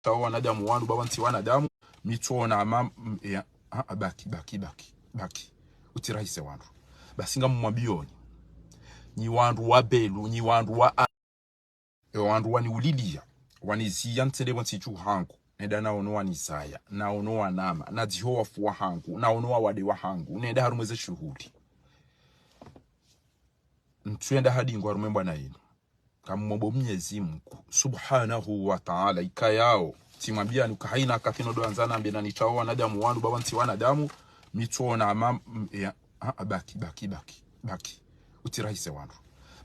wanadamu wanu bawanti wanadamu mitona ama baki utirahise wandu basinga mumwabioni ni wandu wa belu ni wandu wa wandu wani ulilia wani ziyantele wanti chu hangu neda na ono wani saya na ono wanama na diho wafu wa hangu na ono wade wa hangu neda harumweze shuhudi ntuenda hadi ngwarume bwana yinu kamombo Mwenyezi Mungu subhanahu wa ta'ala ikayao timwambia nukahaina kakino doanzana ambena nitawa wanadamu wandu bawanti wanadamu mitona ama baki utirahise wandu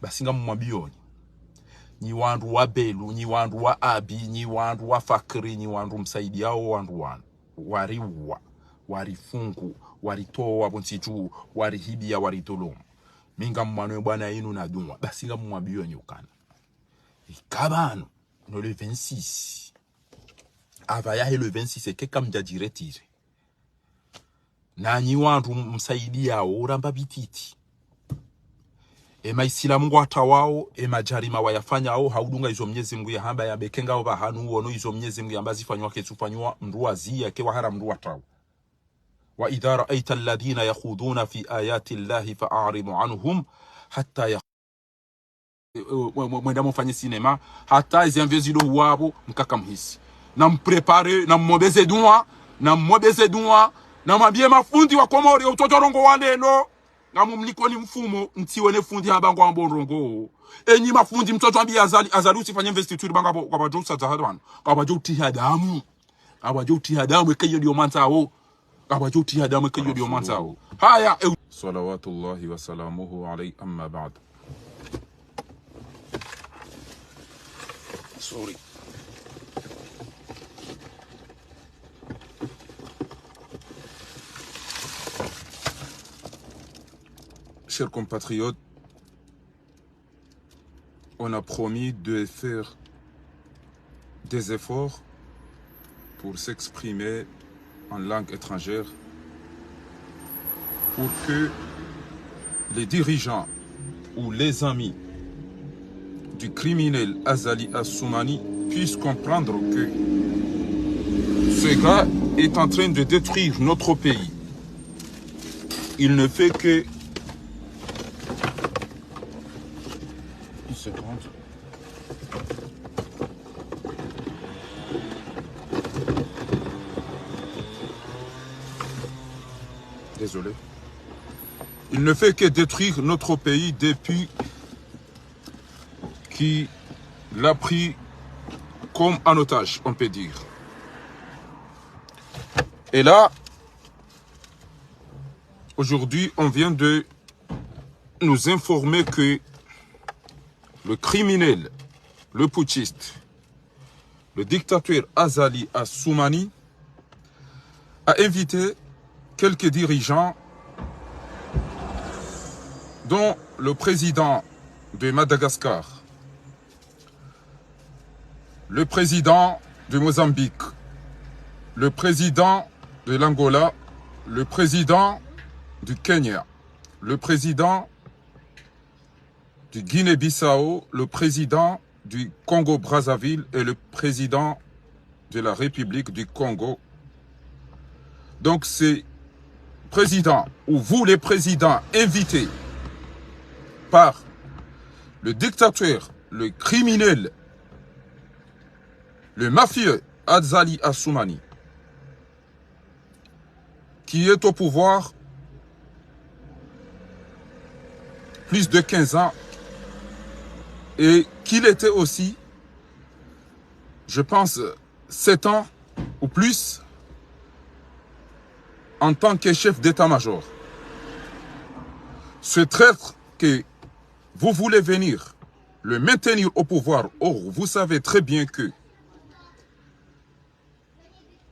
basinga mumwabioni ni wandu wa belu ni wandu wa abi ni wandu wa fakiri ni wandu msaidiao wandu wariwa warifungu waritoa bonsitu warihibia waritolomu minga mwanwe bwana yinu na dunwa basinga mumwabioni ukana ikabano no le 26 avaya le 26 keka mjajiretire na nyi wandu msaidia uramba bititi ema isilamu ngwata wao ema jarima wayafanya ao haudunga izo Mwenyezi Mungu ya hamba ya bekenga oba hanu uono izo Mwenyezi Mungu ambazi fanywa ketufanywa mruwa zia ke wahara mruwa tawo wa idha ra'aita alladhina yakhuduna fi ayati llahi fa'aridu anhum hatta mwenda mfanye sinema hata izianvezido wabo mkakamhisi na mprepare na mmobeze dua na mabie mafundi wa komori utotorongo waneno na mumliko ni mfumo ntiwene fundi habango ambonrongo enyi mafundi mtoto ambi azali usifanye investiture banga kwa bajo sadahadwan kwa bajo tihadamu abajo tihadamu ekeyo dio mantao abajo tihadamu ekeyo dio mantao haya salawatullahi wa salamuhu alayhi amma ba'd. Sorry. Chers compatriotes, on a promis de faire des efforts pour s'exprimer en langue étrangère pour que les dirigeants ou les amis du criminel Azali Assoumani puissent comprendre que ce gars est en train de détruire notre pays. Il ne fait que... Une seconde. Désolé. Il ne fait que détruire notre pays depuis qu'il l'a pris comme un otage, on peut dire. Et là, aujourd'hui, on vient de nous informer que le criminel, le putschiste, le dictateur Azali Assoumani a invité quelques dirigeants, dont le président de Madagascar, le président de Mozambique, le président de l'Angola, le président du Kenya, le président du Guinée-Bissau, le président du Congo-Brazzaville et le président de la République du Congo. Donc ces présidents, ou vous les présidents invités par le dictateur, le criminel, le mafieux Azali Assoumani, qui est au pouvoir plus de 15 ans et qu'il était aussi, je pense, 7 ans ou plus en tant que chef d'état-major. Ce traître que vous voulez venir le maintenir au pouvoir, or vous savez très bien que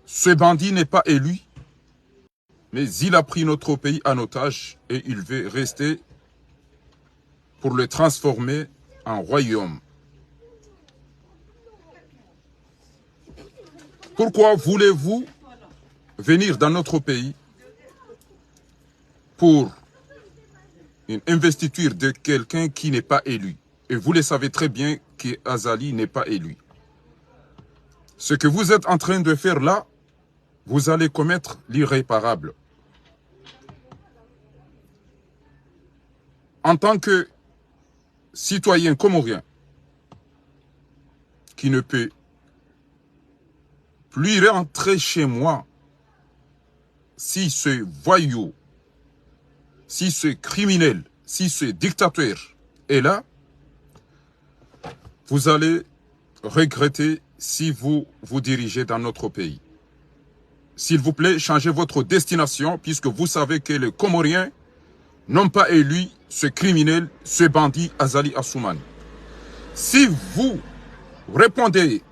ce bandit n'est pas élu, mais il a pris notre pays en otage et il veut rester pour le transformer en royaume. Pourquoi voulez-vous venir dans notre pays pour une investiture de quelqu'un qui n'est pas élu? Et vous le savez très bien qu'Azali n'est pas élu. Ce que vous êtes en train de faire là, vous allez commettre l'irréparable. En tant que citoyen comorien qui ne peut plus rentrer chez moi si ce voyou, si ce criminel, si ce dictateur est là, vous allez regretter si vous vous dirigez dans notre pays. S'il vous plaît, changez votre destination puisque vous savez que les Comoriens n'ont pas élu ce criminel, ce bandit Azali Assoumani. Si vous répondez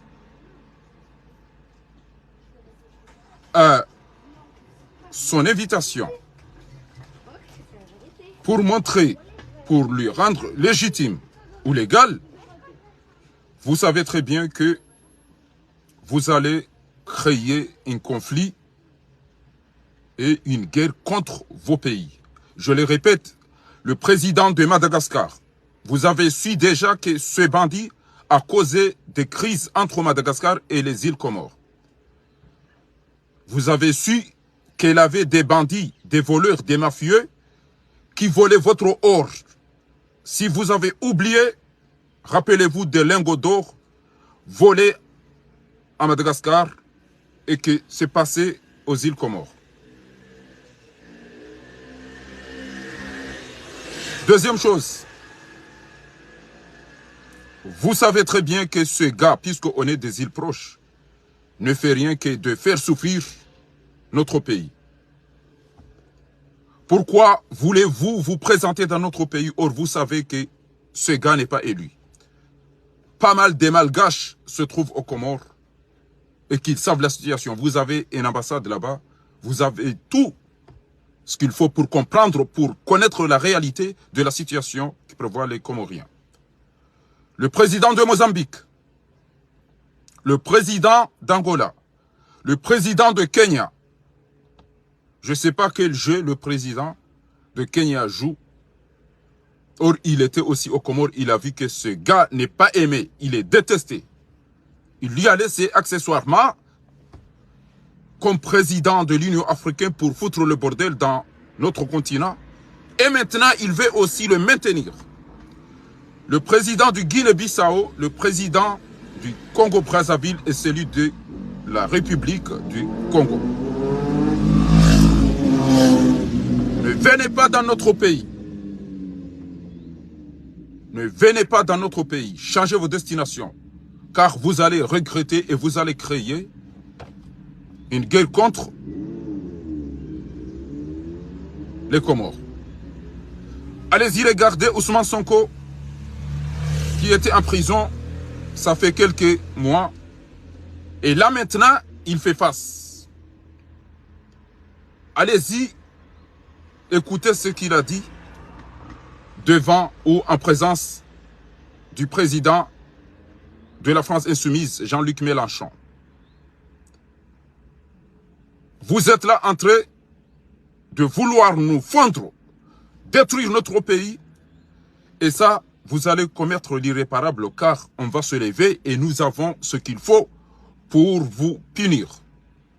à son invitation pour montrer, pour lui rendre légitime ou légal, vous savez très bien que vous allez créer un conflit et une guerre contre vos pays. Je le répète, le président de Madagascar, vous avez su déjà que ce bandit a causé des crises entre Madagascar et les îles Comores. Vous avez su qu'il avait des bandits, des voleurs, des mafieux qui volaient votre or. Si vous avez oublié, rappelez-vous des lingots d'or volés à Madagascar et que c'est passé aux îles Comores. Deuxième chose, vous savez très bien que ce gars, puisqu'on est des îles proches, ne fait rien que de faire souffrir notre pays. Pourquoi voulez-vous vous présenter dans notre pays or vous savez que ce gars n'est pas élu? Pas mal de malgaches se trouvent aux Comores et qu'ils savent la situation. Vous avez une ambassade là-bas, vous avez tout ce qu'il faut pour comprendre, pour connaître la réalité de la situation qui prévoit les Comoriens. Le président de Mozambique, le président d'Angola, le président de Kenya. Je ne sais pas quel jeu le président de Kenya joue. Or, il était aussi aux Comores, il a vu que ce gars n'est pas aimé, il est détesté. Il lui a laissé accessoirement comme président de l'Union africaine pour foutre le bordel dans notre continent. Et maintenant, il veut aussi le maintenir. Le président du Guinée-Bissau, le président du Congo-Brazzaville et celui de la République du Congo. Ne venez pas dans notre pays. Ne venez pas dans notre pays. Changez vos destinations. Car vous allez regretter et vous allez créer une guerre contre les Comores. Allez-y regarder Ousmane Sonko qui était en prison, ça fait quelques mois. Et là maintenant, il fait face. Allez-y, écoutez ce qu'il a dit devant ou en présence du président de la France Insoumise, Jean-Luc Mélenchon. Vous êtes là en train de vouloir nous fondre, détruire notre pays. Et ça, vous allez commettre l'irréparable car on va se lever et nous avons ce qu'il faut pour vous punir.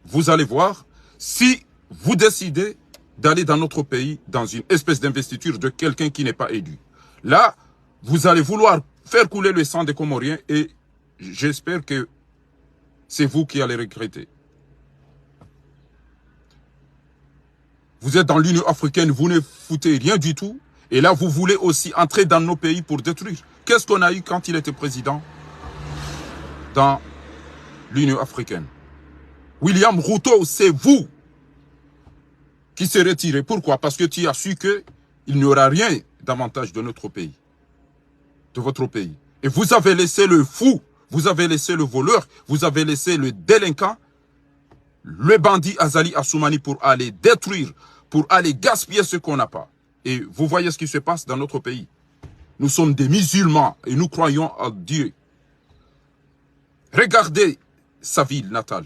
Vous allez voir, si vous décidez d'aller dans notre pays, dans une espèce d'investiture de quelqu'un qui n'est pas élu. Là, vous allez vouloir faire couler le sang des Comoriens et j'espère que c'est vous qui allez regretter. Vous êtes dans l'Union africaine, vous ne foutez rien du tout. Et là, vous voulez aussi entrer dans nos pays pour détruire. Qu'est-ce qu'on a eu quand il était président dans l'Union africaine? William Ruto, c'est vous qui s'est retiré. Pourquoi? Parce que tu as su qu'il n'y aura rien d'avantage de notre pays, de votre pays. Et vous avez laissé le fou, vous avez laissé le voleur, vous avez laissé le délinquant, le bandit Azali Assoumani pour aller détruire, pour aller gaspiller ce qu'on n'a pas. Et vous voyez ce qui se passe dans notre pays. Nous sommes des musulmans et nous croyons en Dieu. Regardez sa ville natale,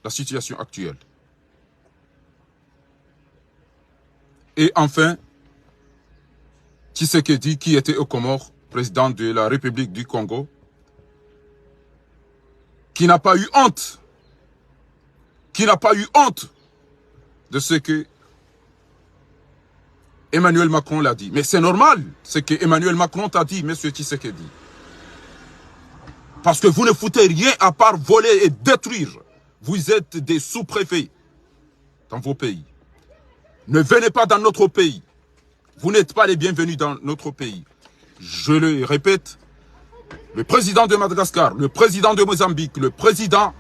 la situation actuelle. Et enfin, Tshisekedi, qui était aux Comores, président de la République du Congo, qui n'a pas eu honte, de ce que Emmanuel Macron l'a dit. Mais c'est normal, ce que Emmanuel Macron t'a dit, M. Tshisekedi. Parce que vous ne foutez rien à part voler et détruire. Vous êtes des sous-préfets dans vos pays. Ne venez pas dans notre pays. Vous n'êtes pas les bienvenus dans notre pays. Je le répète, le président de Madagascar, le président de Mozambique, le président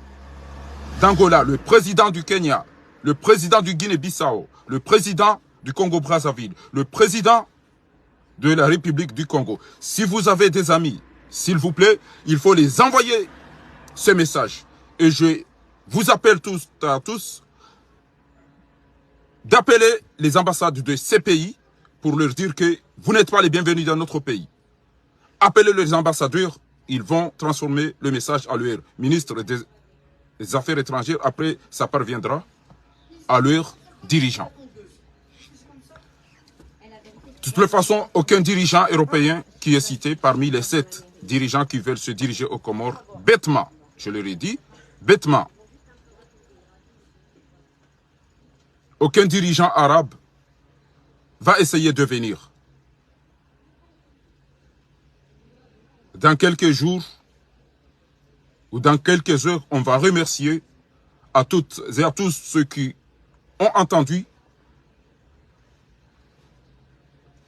d'Angola, le président du Kenya, le président du Guinée-Bissau, le président du Congo-Brazzaville, le président de la République du Congo. Si vous avez des amis, s'il vous plaît, il faut les envoyer ce message. Et je vous appelle tous d'appeler les ambassades de ces pays pour leur dire que vous n'êtes pas les bienvenus dans notre pays. Appelez les ambassadeurs, ils vont transformer le message à leur ministre des Affaires étrangères. Après, ça parviendra à leurs dirigeants. De toute façon, aucun dirigeant européen qui est cité parmi les 7 dirigeants qui veulent se diriger aux Comores, bêtement, je leur ai dit, bêtement, aucun dirigeant arabe va essayer de venir. Dans quelques jours ou dans quelques heures, on va remercier à toutes et à tous ceux qui ont entendu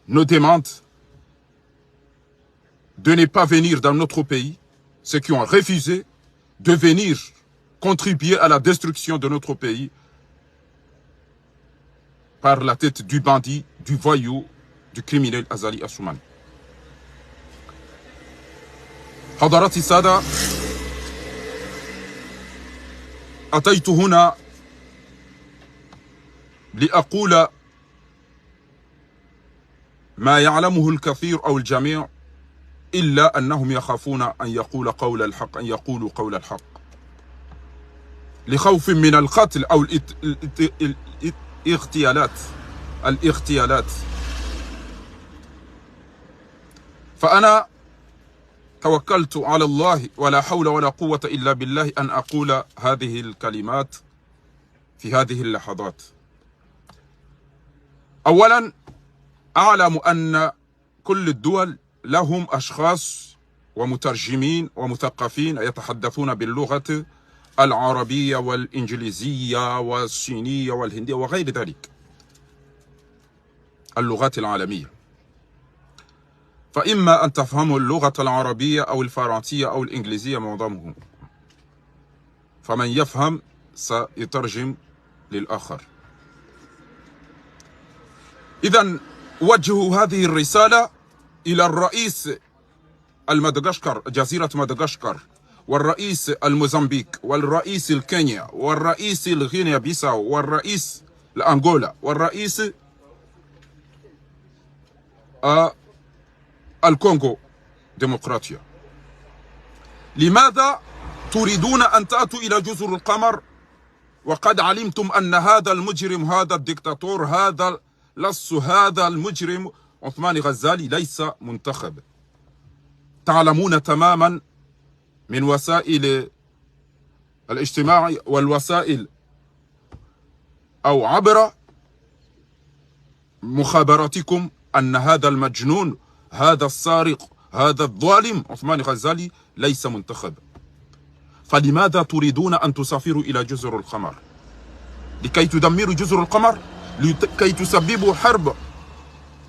nos demandes de ne pas venir dans notre pays, ceux qui ont refusé de venir contribuer à la destruction de notre pays par la tête du bandit, du voyou, du criminel Azali Assoumani. حضرات السادة، أتيت هنا لأقول ما يعلمه الكثير أو الجميع، إلا أنهم يخافون أن يقولوا قول الحق لخوف من القتل أو الاغتيالات. فأنا توكلت على الله ولا حول ولا قوة إلا بالله أن أقول هذه الكلمات في هذه اللحظات. أولا، أعلم أن كل الدول لهم أشخاص ومترجمين ومثقفين يتحدثون باللغة العربية والإنجليزية والصينية والهندية وغير ذلك اللغات العالمية. فإما أن تفهموا اللغة العربية أو الفرنسية أو الإنجليزية معظمهم، فمن يفهم سيترجم للآخر. إذن وجهوا هذه الرسالة إلى الرئيس المدغشقر، جزيرة مدغشقر، والرئيس الموزمبيق، والرئيس الكينيا، والرئيس الغينيا بيساو، والرئيس الأنغولا، والرئيس الكونغو ديمقراطيا. لماذا تريدون أن تأتوا إلى جزر القمر وقد علمتم أن هذا المجرم، هذا الدكتاتور، هذا اللص، هذا المجرم عثمان غزالي ليس منتخب؟ تعلمون تماما من وسائل الاجتماع والوسائل أو عبر مخابراتكم أن هذا المجنون، هذا السارق، هذا الظالم عثمان غزالي ليس منتخب. فلماذا تريدون أن تسافروا إلى جزر القمر؟ لكي تدمروا جزر القمر؟ لكي تسببوا حرب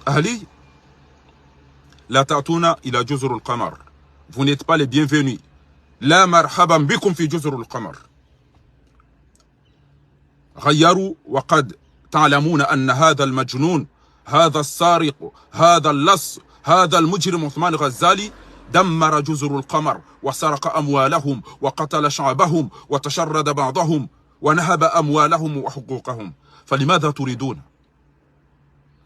أهلي؟ لا تأتون إلى جزر القمر. Vous n'êtes pas les bienvenus. لا مرحبا بكم في جزر القمر. غيروا، وقد تعلمون أن هذا المجنون، هذا السارق، هذا اللص، هذا المجرم عثمان غزالي دمر جزر القمر وسرق أموالهم وقتل شعبهم وتشرد بعضهم ونهب أموالهم وحقوقهم. فلماذا تريدون؟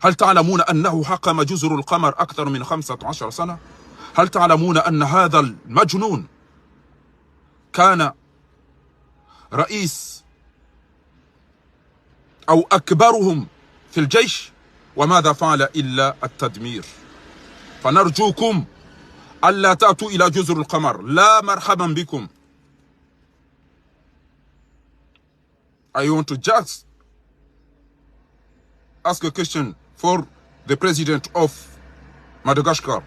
هل تعلمون أنه حكم جزر القمر أكثر من 15 سنة؟ هل تعلمون أن هذا المجنون كان رئيس أو أكبرهم في الجيش؟ وماذا فعل إلا التدمير؟ فنرجوكم ألا تأتوا إلى جزر القمر. لا مرحبا بكم. I want to just ask a question for the president of Madagascar,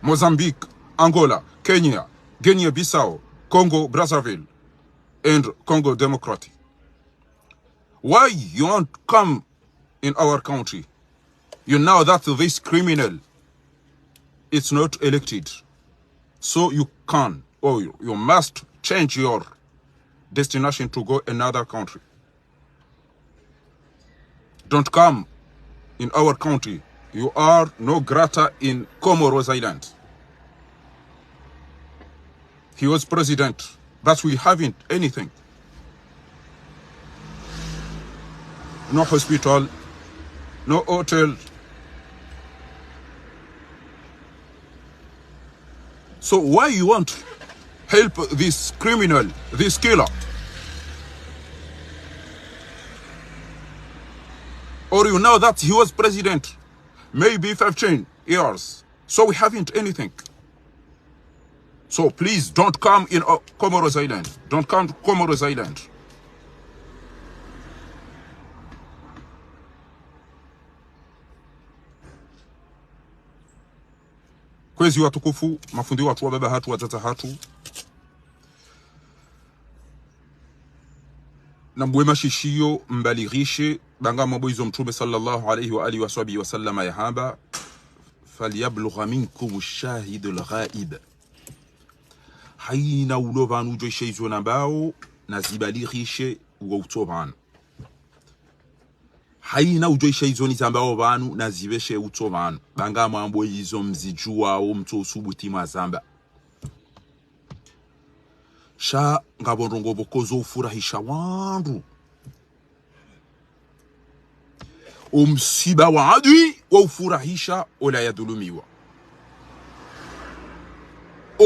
Mozambique, Angola, Kenya, Guinea-Bissau, Congo, Brazzaville, and Congo Democratic. Why you want to come in our country? You know that this criminal is not elected. So you can, or you must change your destination to go another country. Don't come in our country. You are no grata in Comoros Island. He was president, but we haven't anything. No hospital, no hotel. So why you want to help this criminal, this killer? Or you know that he was president maybe 15 years. So we haven't anything. So please don't come in Comoros Island. Don't come to Comoros Island. Kwezi watukufu, mafundi watu wa baba hatu wa tata hatu. Na mwema shishio mbalirishe banga maboizo mtume sallallahu alayhi wa alihi wa sahbihi wa sallama ya haba. Falyablugha minkum ash-shahid al-ghaib. Haina ulovanu ujo sheizo nambao na zibalirishe uwa utobanu. Haina ujo sheizo nizambao banu na zibeshe utobanu. Banga mambo izo mzijua o mto usubuti mazamba. Sha ngaborongo bokozo ufurahisha wandu. Msiba wa adui wa ufurahisha ola yadhulumiwa.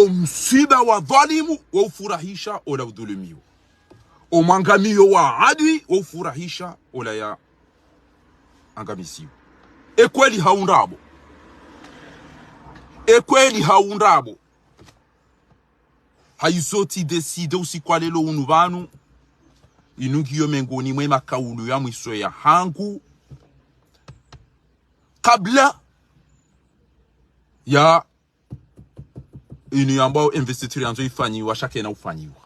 Msiba wa dhalimu wa ufurahisha ola udhulumiwa. Mwangamio wa adui wa ufurahisha ola ya angamisiwa. Ekweli haundabo. Ekweli haundabo. Haizoti deside usikwalelo unuvanu. Inugiyo mengoni mwema kaulu ya mwiso ya hangu. Kabla ya ini ambao investiture yanzo ifanyiwa shake na ufanyiwa.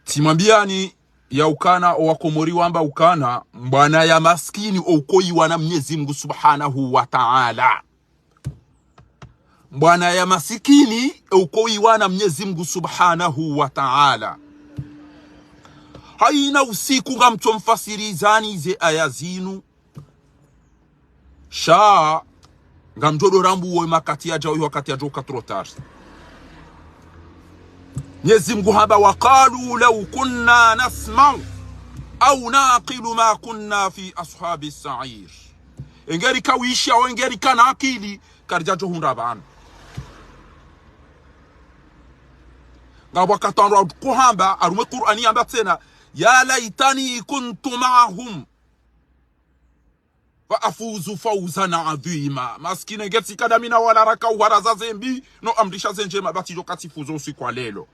Timambiani ya ukana wakomori wamba ukana mbwana ya maskini okoi wana Mwenyezi Mungu Subhanahu wa Ta'ala. Mbwana ya masikini okoi wana Mwenyezi Mungu Subhanahu wa Ta'ala. Haina usiku ngamto mfasirizani ze aya zinu. Sha ngamjodo rambu uwe makati ya jao wakati ya joka trotar. Mwenyezi Mungu haba waqalu law kunna nasma'u au naqilu ma kunna fi ashabi sa'ir. Engeri kawisha au engeri kana akili karjajo hundaban. Ngabwa katanro kuhamba arume Qur'ani amba tena ya laitani kuntu ma'ahum fa afuzu fawzan adhima. Maskine ngeti kadamina wala raka waraza zembi no amrisha zenjema bati jokati fuzo usiku lelo.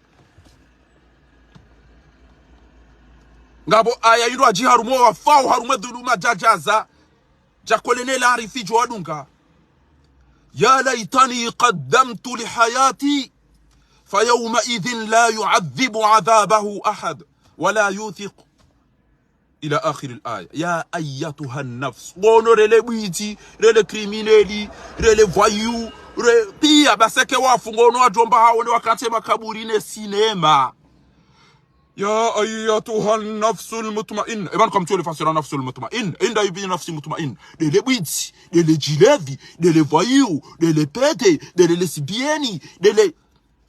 Ngabo aya yiro ajiharumo wa fao harume dhuluma jajaza jakolene la arifi wadunga. Ya laitani qaddamtu li hayati fa yawma idhin la yu'adhibu adhabahu ahad wala yuthiq ila akhir al-aya. Ya ayyatuha an-nafs bono rele bwiti rele crimineli rele voyou pia baseke wafu ngono ajomba hawo ne wakati makaburi ne sinema. Ya ayyatuha an-nafs al-mutma'in. Iban comme tu le fasira nafs al-mutma'in inda yubi nafs al-mutma'in rele bwiti rele jilevi rele voyou rele pete rele lesbieni rele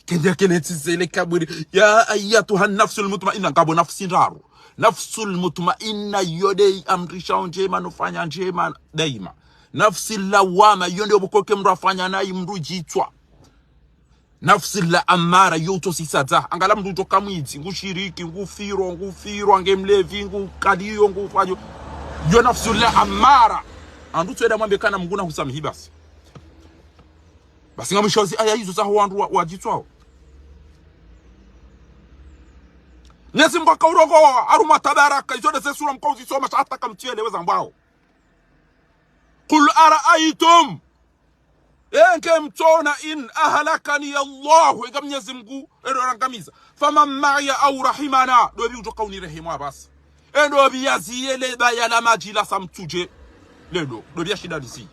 kenya kenetizele kaburi. Ya ayyatuha an-nafs al-mutma'in ngabo nafsi ndaro. Nafsul mutmainna yode amrisha njema nofanya njema daima. Nafsi lawama yonde obokoke mrafanya nayi mrujitwa. Nafsi la amara yoto sisada angala mruto kamwiti ngushiriki ngufiro angemlevi ngukaliyo ngufanyo. Yo nafsi la amara anduto eda mwambe kana mnguna husamihi basi. Basi ngamushozi aya hizo za wandu wajitwao. Mwenyezi Mungu akaurongoa aruma tabaraka izo de sura mkauzi soma hata kamtieleweza mbao. Qul araaitum enke mtona in ahlakani Allah ega Mwenyezi Mungu erorangamiza faman ma'iya au rahimana dobi utoka unirehemwa basi endo biyaziele bayala majila samtuje lelo dobi yashida disi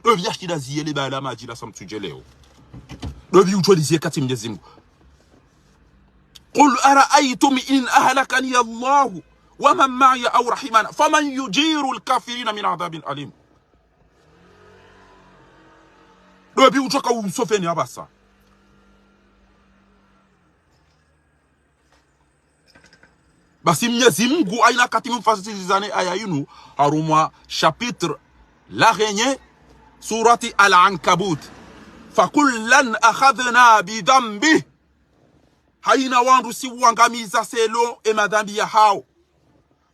dobi yashida ziele bayala majila samtuje leo dobi utolizie kati Mwenyezi Mungu. Qul araaitum in ahlakani Allah wa man ma'iya au rahimana faman yujiru al-kafirina min adhabin alim. Dobi utoka umsofeni abasa. Basi Mwenyezi Mungu aina kati mfasilizane aya yinu haruma chapitre l'araignée surati al-ankabut fakullan akhadhna bidhambi haina wandu si wangamiza selo e madhambi ya hao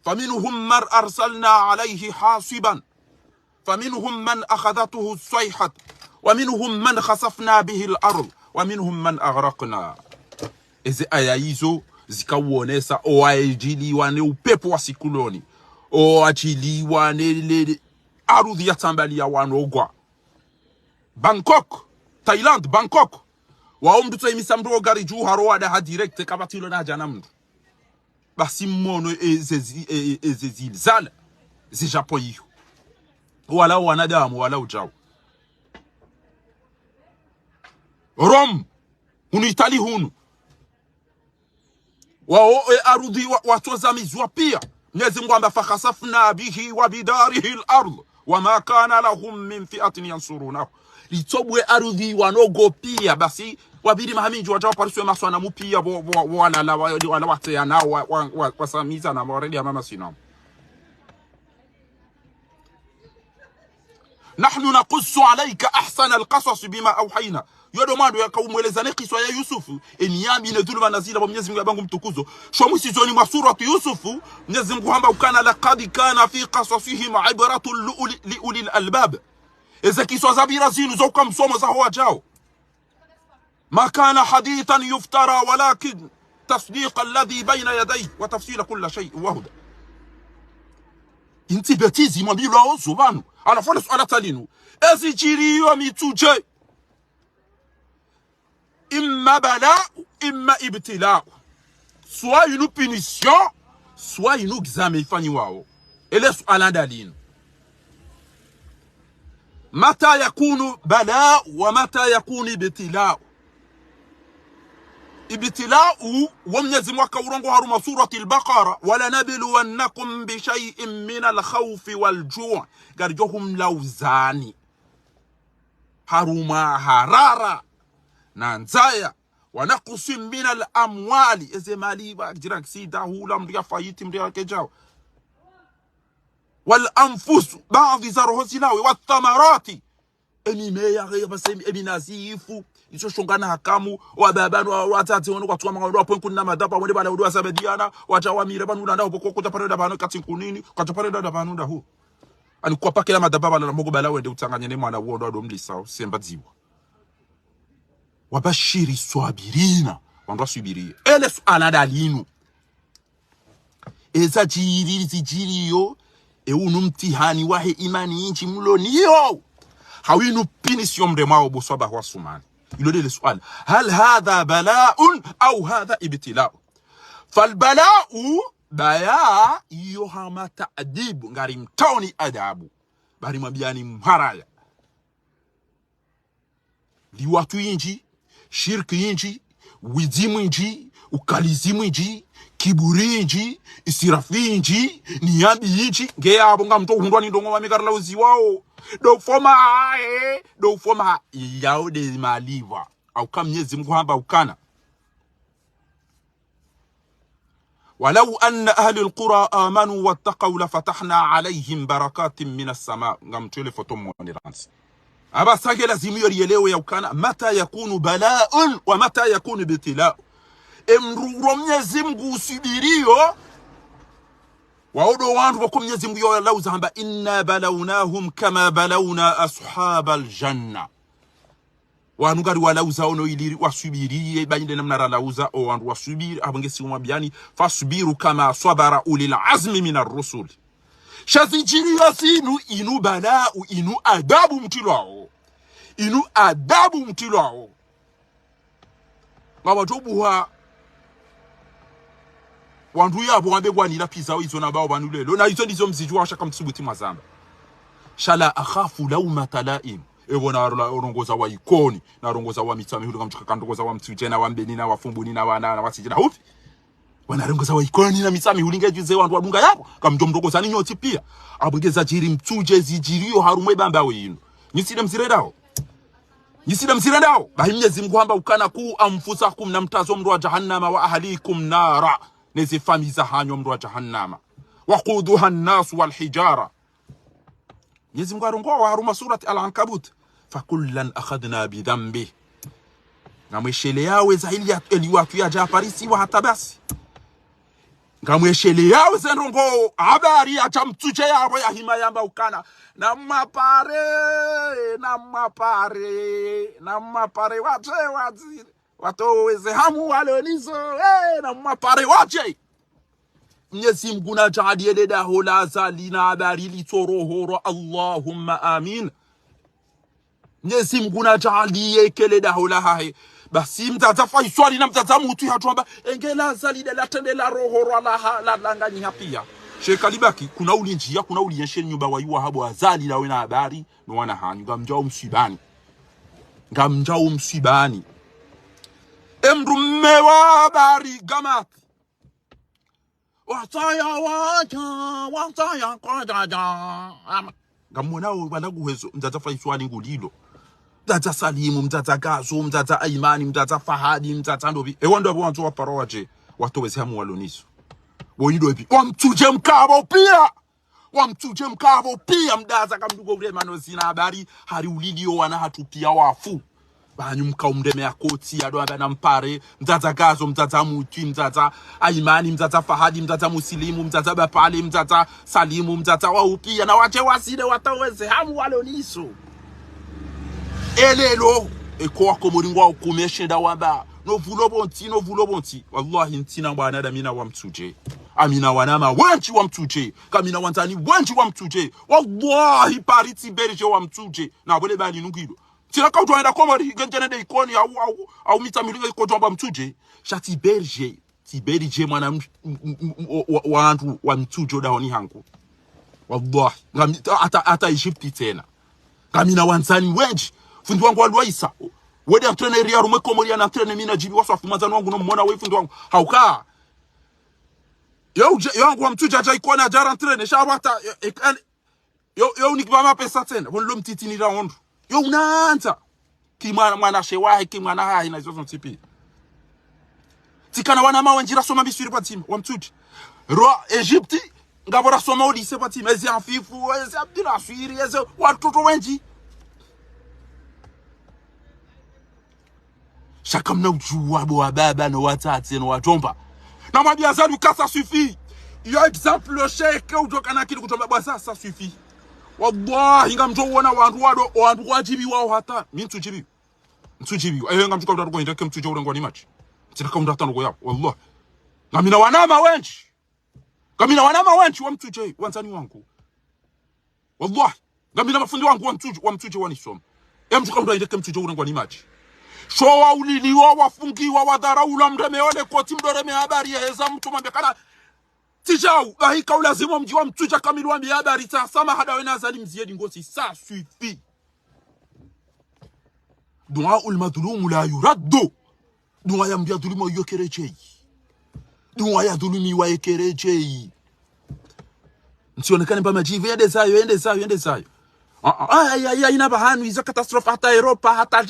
faminhum man arsalna alayhi hasiban faminhum man akhadhatuhu as-sayhat ومنهم من خسفنا به الأرض ومنهم من أغرقنا. Eze aya hizo zikauonesa oajiliwa ne upepo wa sikuloni oajiliwa ne ardhi ya tambalia wanogwa. Bangkok, Thailand, Bangkok waomdu imisa mdo gari juu haroada ha direct kabatilo na jana mdu basi mono eze zilzala zi Japon hiyo wala wanadamu wala ujao. Rome hunu Itali hunu wao arudhi watozamizwa pia. Mwenyezi Mungu amba fakhasafna bihi wa bidarihi al-ard wama kana lahum min fi'atin yansurunahu litobwe arudhi wanogo pia basi wabidi mahaminji wajao pariswe maswana mupia wala wate nao wasamiza na moredi ya mama sinam. Nahnu naqussu alayka ahsana al-qasas bima awhayna yodomando yakaumwelezane kiswa ya Yusufu enyami ne dhuluma nazila wa Mwenyezi Mungu abangu mtukuzo shomu sizoni mwa suratu Yusufu. Mwenyezi Mungu hamba ukana laqad kana fi qasasihim ibratun li ulil albab eza kiswa zabira zinu zoka msomo za hoa jao ma kana hadithan yuftara walakin tasdiq alladhi bayna yadayhi wa tafsila kull shay wa huda. Inti betizi mwambilo aozo banu anafona swala talinu ezijiriyo mituje imma bala imma ibtila soit une punition soit une examen ifani wao ele swala dalinu mata yakunu bala wa mata yakunu ibtila. Ibtila'u wa Mwenyezi Mungu akaurongo haruma surati al-Baqara wala nabluwannakum bi shay'in min al-khawfi wal-ju' garjohum lauzani haruma harara na nzaya wa naqsim min al-amwali eze mali ba jirak sida hula mdia fayiti mdia kejao wal anfus ba'dhi zarhosilawi wat thamarati emimeya basemi eminazifu icho shongana hakamu wa babanu watati wono kwa tuama kwa point kuna madapa wende bala udwa sabediana watawamire banu ndao boko kutapare banu kati kunini katapare banu ndaho alikuwa pakela madapa bala mogo bala wende utanganye ne mwana wondo ado mlisa semba dziwa wabashiri swabirina wandwa subirie ele swala dalinu eza jiri zijiriyo unu mtihani wahe imani inchi mloniyo hawinu pinisio mremao buswaba wa sumani. يقول لي السؤال هل هذا بلاء أو هذا ابتلاء؟ فالبلاء بياء يوهما تأديب غارم توني أدابو باري مبياني مهرايا liwatu yinji shirki yinji wizimu yinji ukalizimu yinji kiburi yinji isirafi yinji niyambi yinji ngeyabo nga mto hundwa ni ndongo mamekarla uzi wao do foma yao de maliva au kam Mwenyezi Mungu hamba ukana walau anna ahli alqura amanu wattaqaw la fatahna alayhim barakatin minas sama ngamtole foto moniransi aba sage lazimu yorielewe ya ukana mata yakunu bala'un wa mata yakunu ibtila. Emru Mwenyezi Mungu usibirio waodo wandu wako Mwenyezi Mungu yolauza hamba inna balawnahum kama balawna ashabal janna wanugari walauza ono iliri wasubiri bainde namna ralauza o wandu wasubiri abangesi umabiani fasubiru kama sabara ulil azmi min ar-rusul shazijiri yasinu inu bala'u inu adabu mtilwao inu adabu mtilwao ngabatobuha wandu yabo wambegwa nila pizza izo na bao banulelo na izo ndizo mzijwa washaka mtsubuti mazamba shala akhafu lauma talaim ebona orongoza wa ikoni na orongoza wa mitsami hulo kamchuka kandogoza wa mtsujena wa mbeni na wafumbuni na wana na wasijina hupi wana rongoza wa ikoni na mitsami hulinga juze wandu wadunga yabo kamjomdogoza ni nyoti pia abugeza jiri mtsuje zijiriyo harumwe bamba wino nyisile msiredao bahimyezi mguhamba ukana ku amfusakum na mtazo mru wa jahannama wa ahlikum nara nezi famiza hanyo mru wa jahannama waquduha an-nas wal hijara Mwenyezi Mungu arongoa wa haruma surati al-Ankabut fakullan akhadna bidhambi ngamweshele yawe zahili ya eliwatu ya japarisi wa hata basi ngamweshele yawe zenrongo habari ya chamtuje yabo ya hima yamba ukana na mapare wache wazire watoweze hamu walonizo na mapare wache Mwenyezi Mungu na jalie deda hola zalina habari litorohoro Allahumma amin Mwenyezi Mungu na jalie kele da hola hae basi mtatafa iswali na mtatamu utu hatuamba engela zalida la tende la rohoro la langani hapia Sheka libaki kuna ulinjia kuna ulienshe nyumba wa yuwa habo azali la wena habari no wana hanyu ngamjao msibani emru mewa habari gamati wataya kwa jaja ngamona wanaguhezo mtatafa iswali ngulilo mtata Salimu mtata Gazo mtata Aimani mtata Fahadi mtata Ndobi ewondo abo wanzo waparowaje watoweze hamu waloniso boyido epi wamtuje mkabo pia mdaza kamdugo ule manozina habari hari ulilio wana hatupia wafu banyumka umdeme yakoti ado abana mpare mtata Gazo mtata Muti mtata Aimani mtata Fahadi mtata Musilimu mtata Bapale mtata Salimu mtata waupia na wache waside watoweze hamu waloniso elelo eko akomoringwa ukumeshenda waba no vulo bonti wallahi ntina bwana damina wa mtuje amina wanama wanchi wa mtuje kamina wantani wanchi wa mtuje wallahi pariti berje wa mtuje na bole bani nungido tina ka utwaenda komori genjene de ikoni au mitamili ko jomba mtuje shati berje mwana wantu wa mtuje daoni hangu wallahi ata Egypti tena kamina wantani wenchi fundi wangu alwaisa wede entraîner ya rume komoria na entraîner mina jibi wasafu manzano wangu no muona wewe fundi wangu hauka yo wangu wa mtuja aja iko na jara entraîner shabata yo nikibama pesa tena wonlo mtiti ni round yo unaanza kimwana shewahi kimwana hai na hizo tipi tikana wana mawenjira soma bisuri kwa timu wa mtuja ro Egypte ngabora soma au lycée kwa timu ezi afifu ezi abdila suiri ezi watoto wengi Chacun n'a ujua bo baba no watati no watomba na mwambia zalu kasa suffit yo exemple chèque ujoka na kitu kutomba bwa ça suffit wallahi ngamjona wandu wajibi wao hata mtujibi ngamjuka utatu kwenda kemtuje urengo ni match tika undata ngo yapo wallahi ngamina wanama wenchi wa mtuje wanzani wangu wallahi ngamina mafundi wangu wa mtuje wanisoma mjuka utatu kemtuje urengo ni match showa uliliwa wafungiwa wadharaula mremeone koti mdoreme habari ya heza mtu mambekana tijau bahika ulazima mjiwa mtuja kamilu wa habari sama hada wena zali mziedi ngosi ça suffit dua ulmadhulumu la yuraddu dua ya mbiadhulumu yokerejei dua ya dhulumi wa yokerejei nsionekane mpama jivu ende zayo ina bahanu iza katastrofa hata Europa hata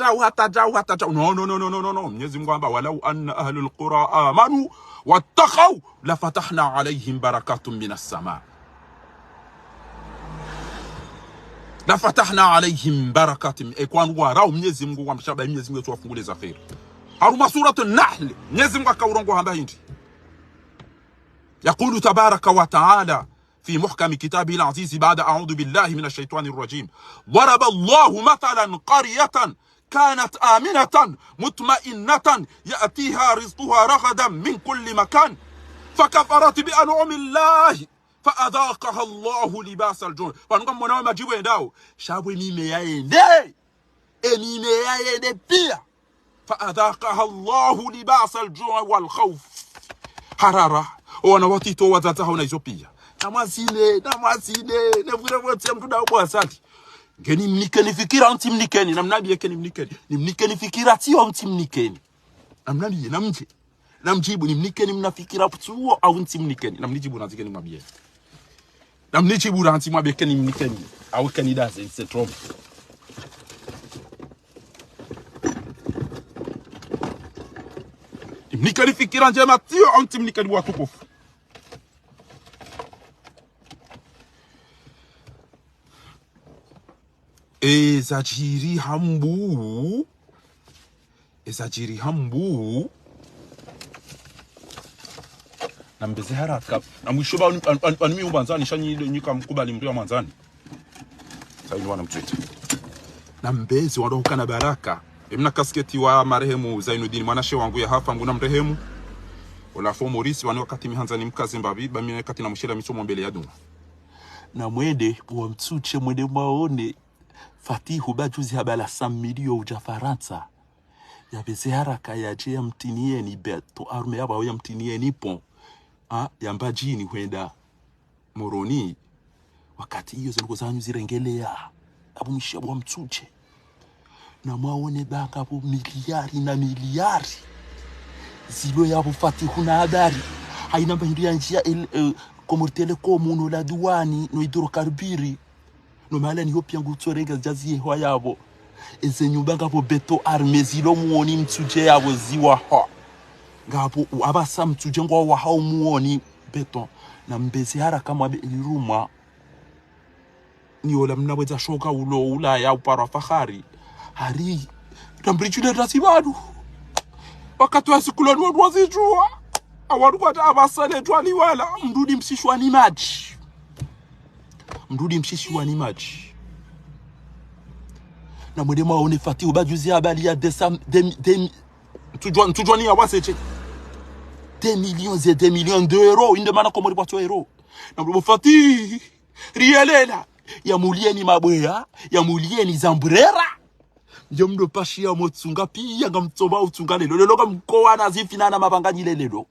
jau no Mwenyezi Mungu amba walau anna ahlul qura amanu wattaqaw la fatahna alaihim barakatun minas sama la fatahna alaihim barakatun ekwan warau Mwenyezi Mungu wamshaba Mwenyezi Mungu tuwafungule za khair haruma suratun nahl Mwenyezi Mungu akaurongo hamba hindi يقول تبارك وتعالى في محكم كتابه العزيز بعد أعوذ بالله من الشيطان الرجيم ضرب الله مثلا قرية كانت آمنة مطمئنة يأتيها رزقها رغدا من كل مكان فكفرت بأنعم الله فأذاقها الله لباس الجوع. فنقوم منا majibu endao shabwe mime yaende mime yaende pia فأذاقها الله لباس الجوع والخوف. harara wana watito wazataho na hizo pia namwazine nevure wote mtu da bwa asante ngeni mnikeni fikira mti mnikeni namnabi yake ni mnikeni fikira sio mti mnikeni namnabi namjibu ni mnikeni mnafikira putuo au mti mnikeni namnijibu nazikeni mwabie namnijibu ranti mwabie keni mnikeni au kanida c'est trop mnikeni fikira njema sio au mti mnikeni watukufu. Ezajiri hambu na mbeze haraka na mwisho ba animi ubanzani shanyi nyika mkubali mtu wa mwanzani sasa ni wana mtwita na mbeze wadoka na baraka emna kasketi wa marehemu Zainuddin mwanashe wangu ya hafa nguna mrehemu wala fo Morisi wani wakati mihanza ni mkazi mbabi ba mimi kati na mshira misomo mbele ya duma na mwede wa mtuche mwede maone Fatihu bajuzi habala 100 milio uja Faransa ya beze haraka ya je ya mtinieni beto arme yaba ya mtinieni pon ya mbajini huenda Moroni wakati hiyo zilikuwa zanyu zirengelea abu mishabu wa mtuche na maone baka abu miliari zilo ya abu Fatihu na habari haina mbahindu ya njia Komori Telecom uno la duwani no hidrokarbiri no malani hopi yangu tsorenga jazi ho yabo eze nyumba ngapo beto arme zilo muoni mtuje yabo ziwa ho ngapo abasa mtuje ngo wa ha muoni beto na mbezi haraka mwabe iliruma ni ola mnaweza shoka ulo ula ya upara fahari hari tambrichule rasibadu wakati wa sikuloni wazijua awaru kwa abasale twali wala mrudi msishwa ni maji na mwede maone Fatihu bajuzi habari ya tujua ni awaseche 2 millions d'euros inde mana komori kwa euro na mwede Fatihu rielela ya mulieni mabwea ya mulieni zambrera ndio mdo pashi ya motsunga pia ngamtsoba utsunga lelo ngamkoa nazifina na mabanganyi lelo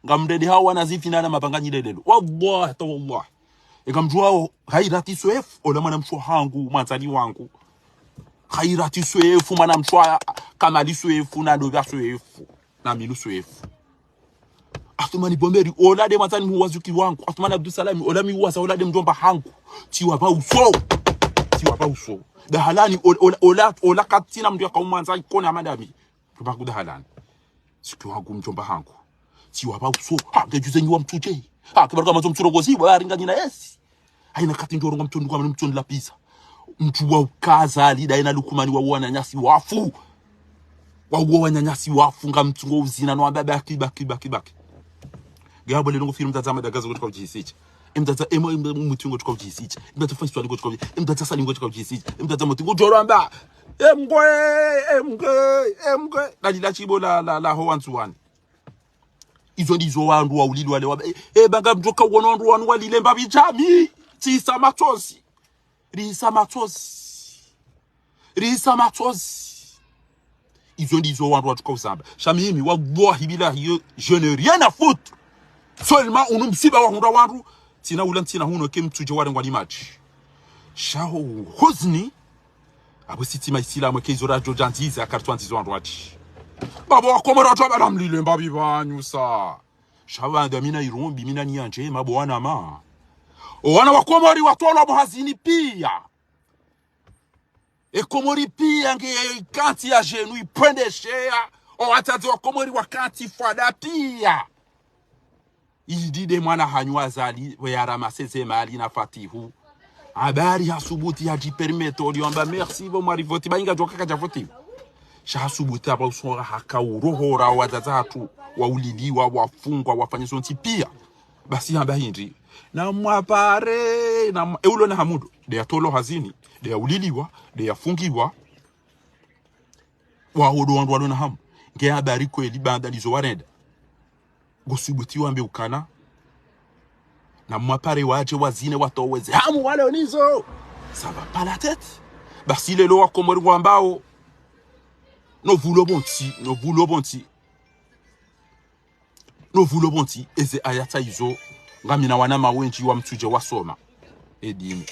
ngamredi hawa nazifina na mabanganyi lelo wallahi tawallah ngamjua hairati swefu ola mwana mshwa hangu mwanzali wangu hairati swefu mwana mshwa kamali swefu na dovya swefu na milu swefu atumani bomberi ola de mwanzali muwazuki wangu atumani Abdusalami ola miwaza ola de mjomba hangu tiwa ba uso dahalani ola katina mndu yaka mwanzali kona madami tubaku dahalani siku wangu mjomba hangu tiwa ba uso ngejuze nyiwa mtuje kibaruka mazo mturogozi baringanya na yesi haina kati ndoronga mtundu kwa mtundu la pizza mtu wa ukaza alida ina lukumani wa wananyasi wafu ngamtungo uzina no abaki baki gabo le ngo film tazama dagazo kutoka ujisicha imtata mutungo kutoka ujisicha imtata fasi twali kutoka imtata sali kutoka ujisicha imtata mutungo joramba emgwe dalila chibo la ho wantuani izo ndizo wandu wa ulili wale banga mjoka wonondu wanu walile mbabi jami risa matosi izo ndizo wandu watuka usamba shamimi wallahi billahi je n'ai rien à foutre seulement unumsiba wandu tina ulantina huno kemtuje wale ngwani maji shaho huzni abo sitima isila mwekezo radio jantiza akartwantizo wandu wachi babo wakomora watu wabalamlile mbabi banyusa shabanda mina irumbi mina nyanje mabo wana ma wana wakomori watola muhazini pia komori pia nge kanti ya jenu ipende shea watati wakomori wakati fada pia idide mwana hanywa zali weyaramase mali na Fatihu habari hasubuti hajipermeto liomba merci bo marivoti bainga joka kajavoti shasubuti aba usora hakaurohora watatu wauliliwa wafungwa wafanyizwa pia basi hamba hindi na mwapare na eulo na hamudu de atolo hazini de yauliliwa de yafungiwa wa hodo wandu walona hamu nge habari kweli banda lizo warenda gosubuti wambe ukana na mwapare waje wazine watoweze hamu wale onizo ça va pas la tête basi lelo wakomori wambao no vulo bonti eze ayata izo ngamina wana mawenji wa mtuje wasoma edini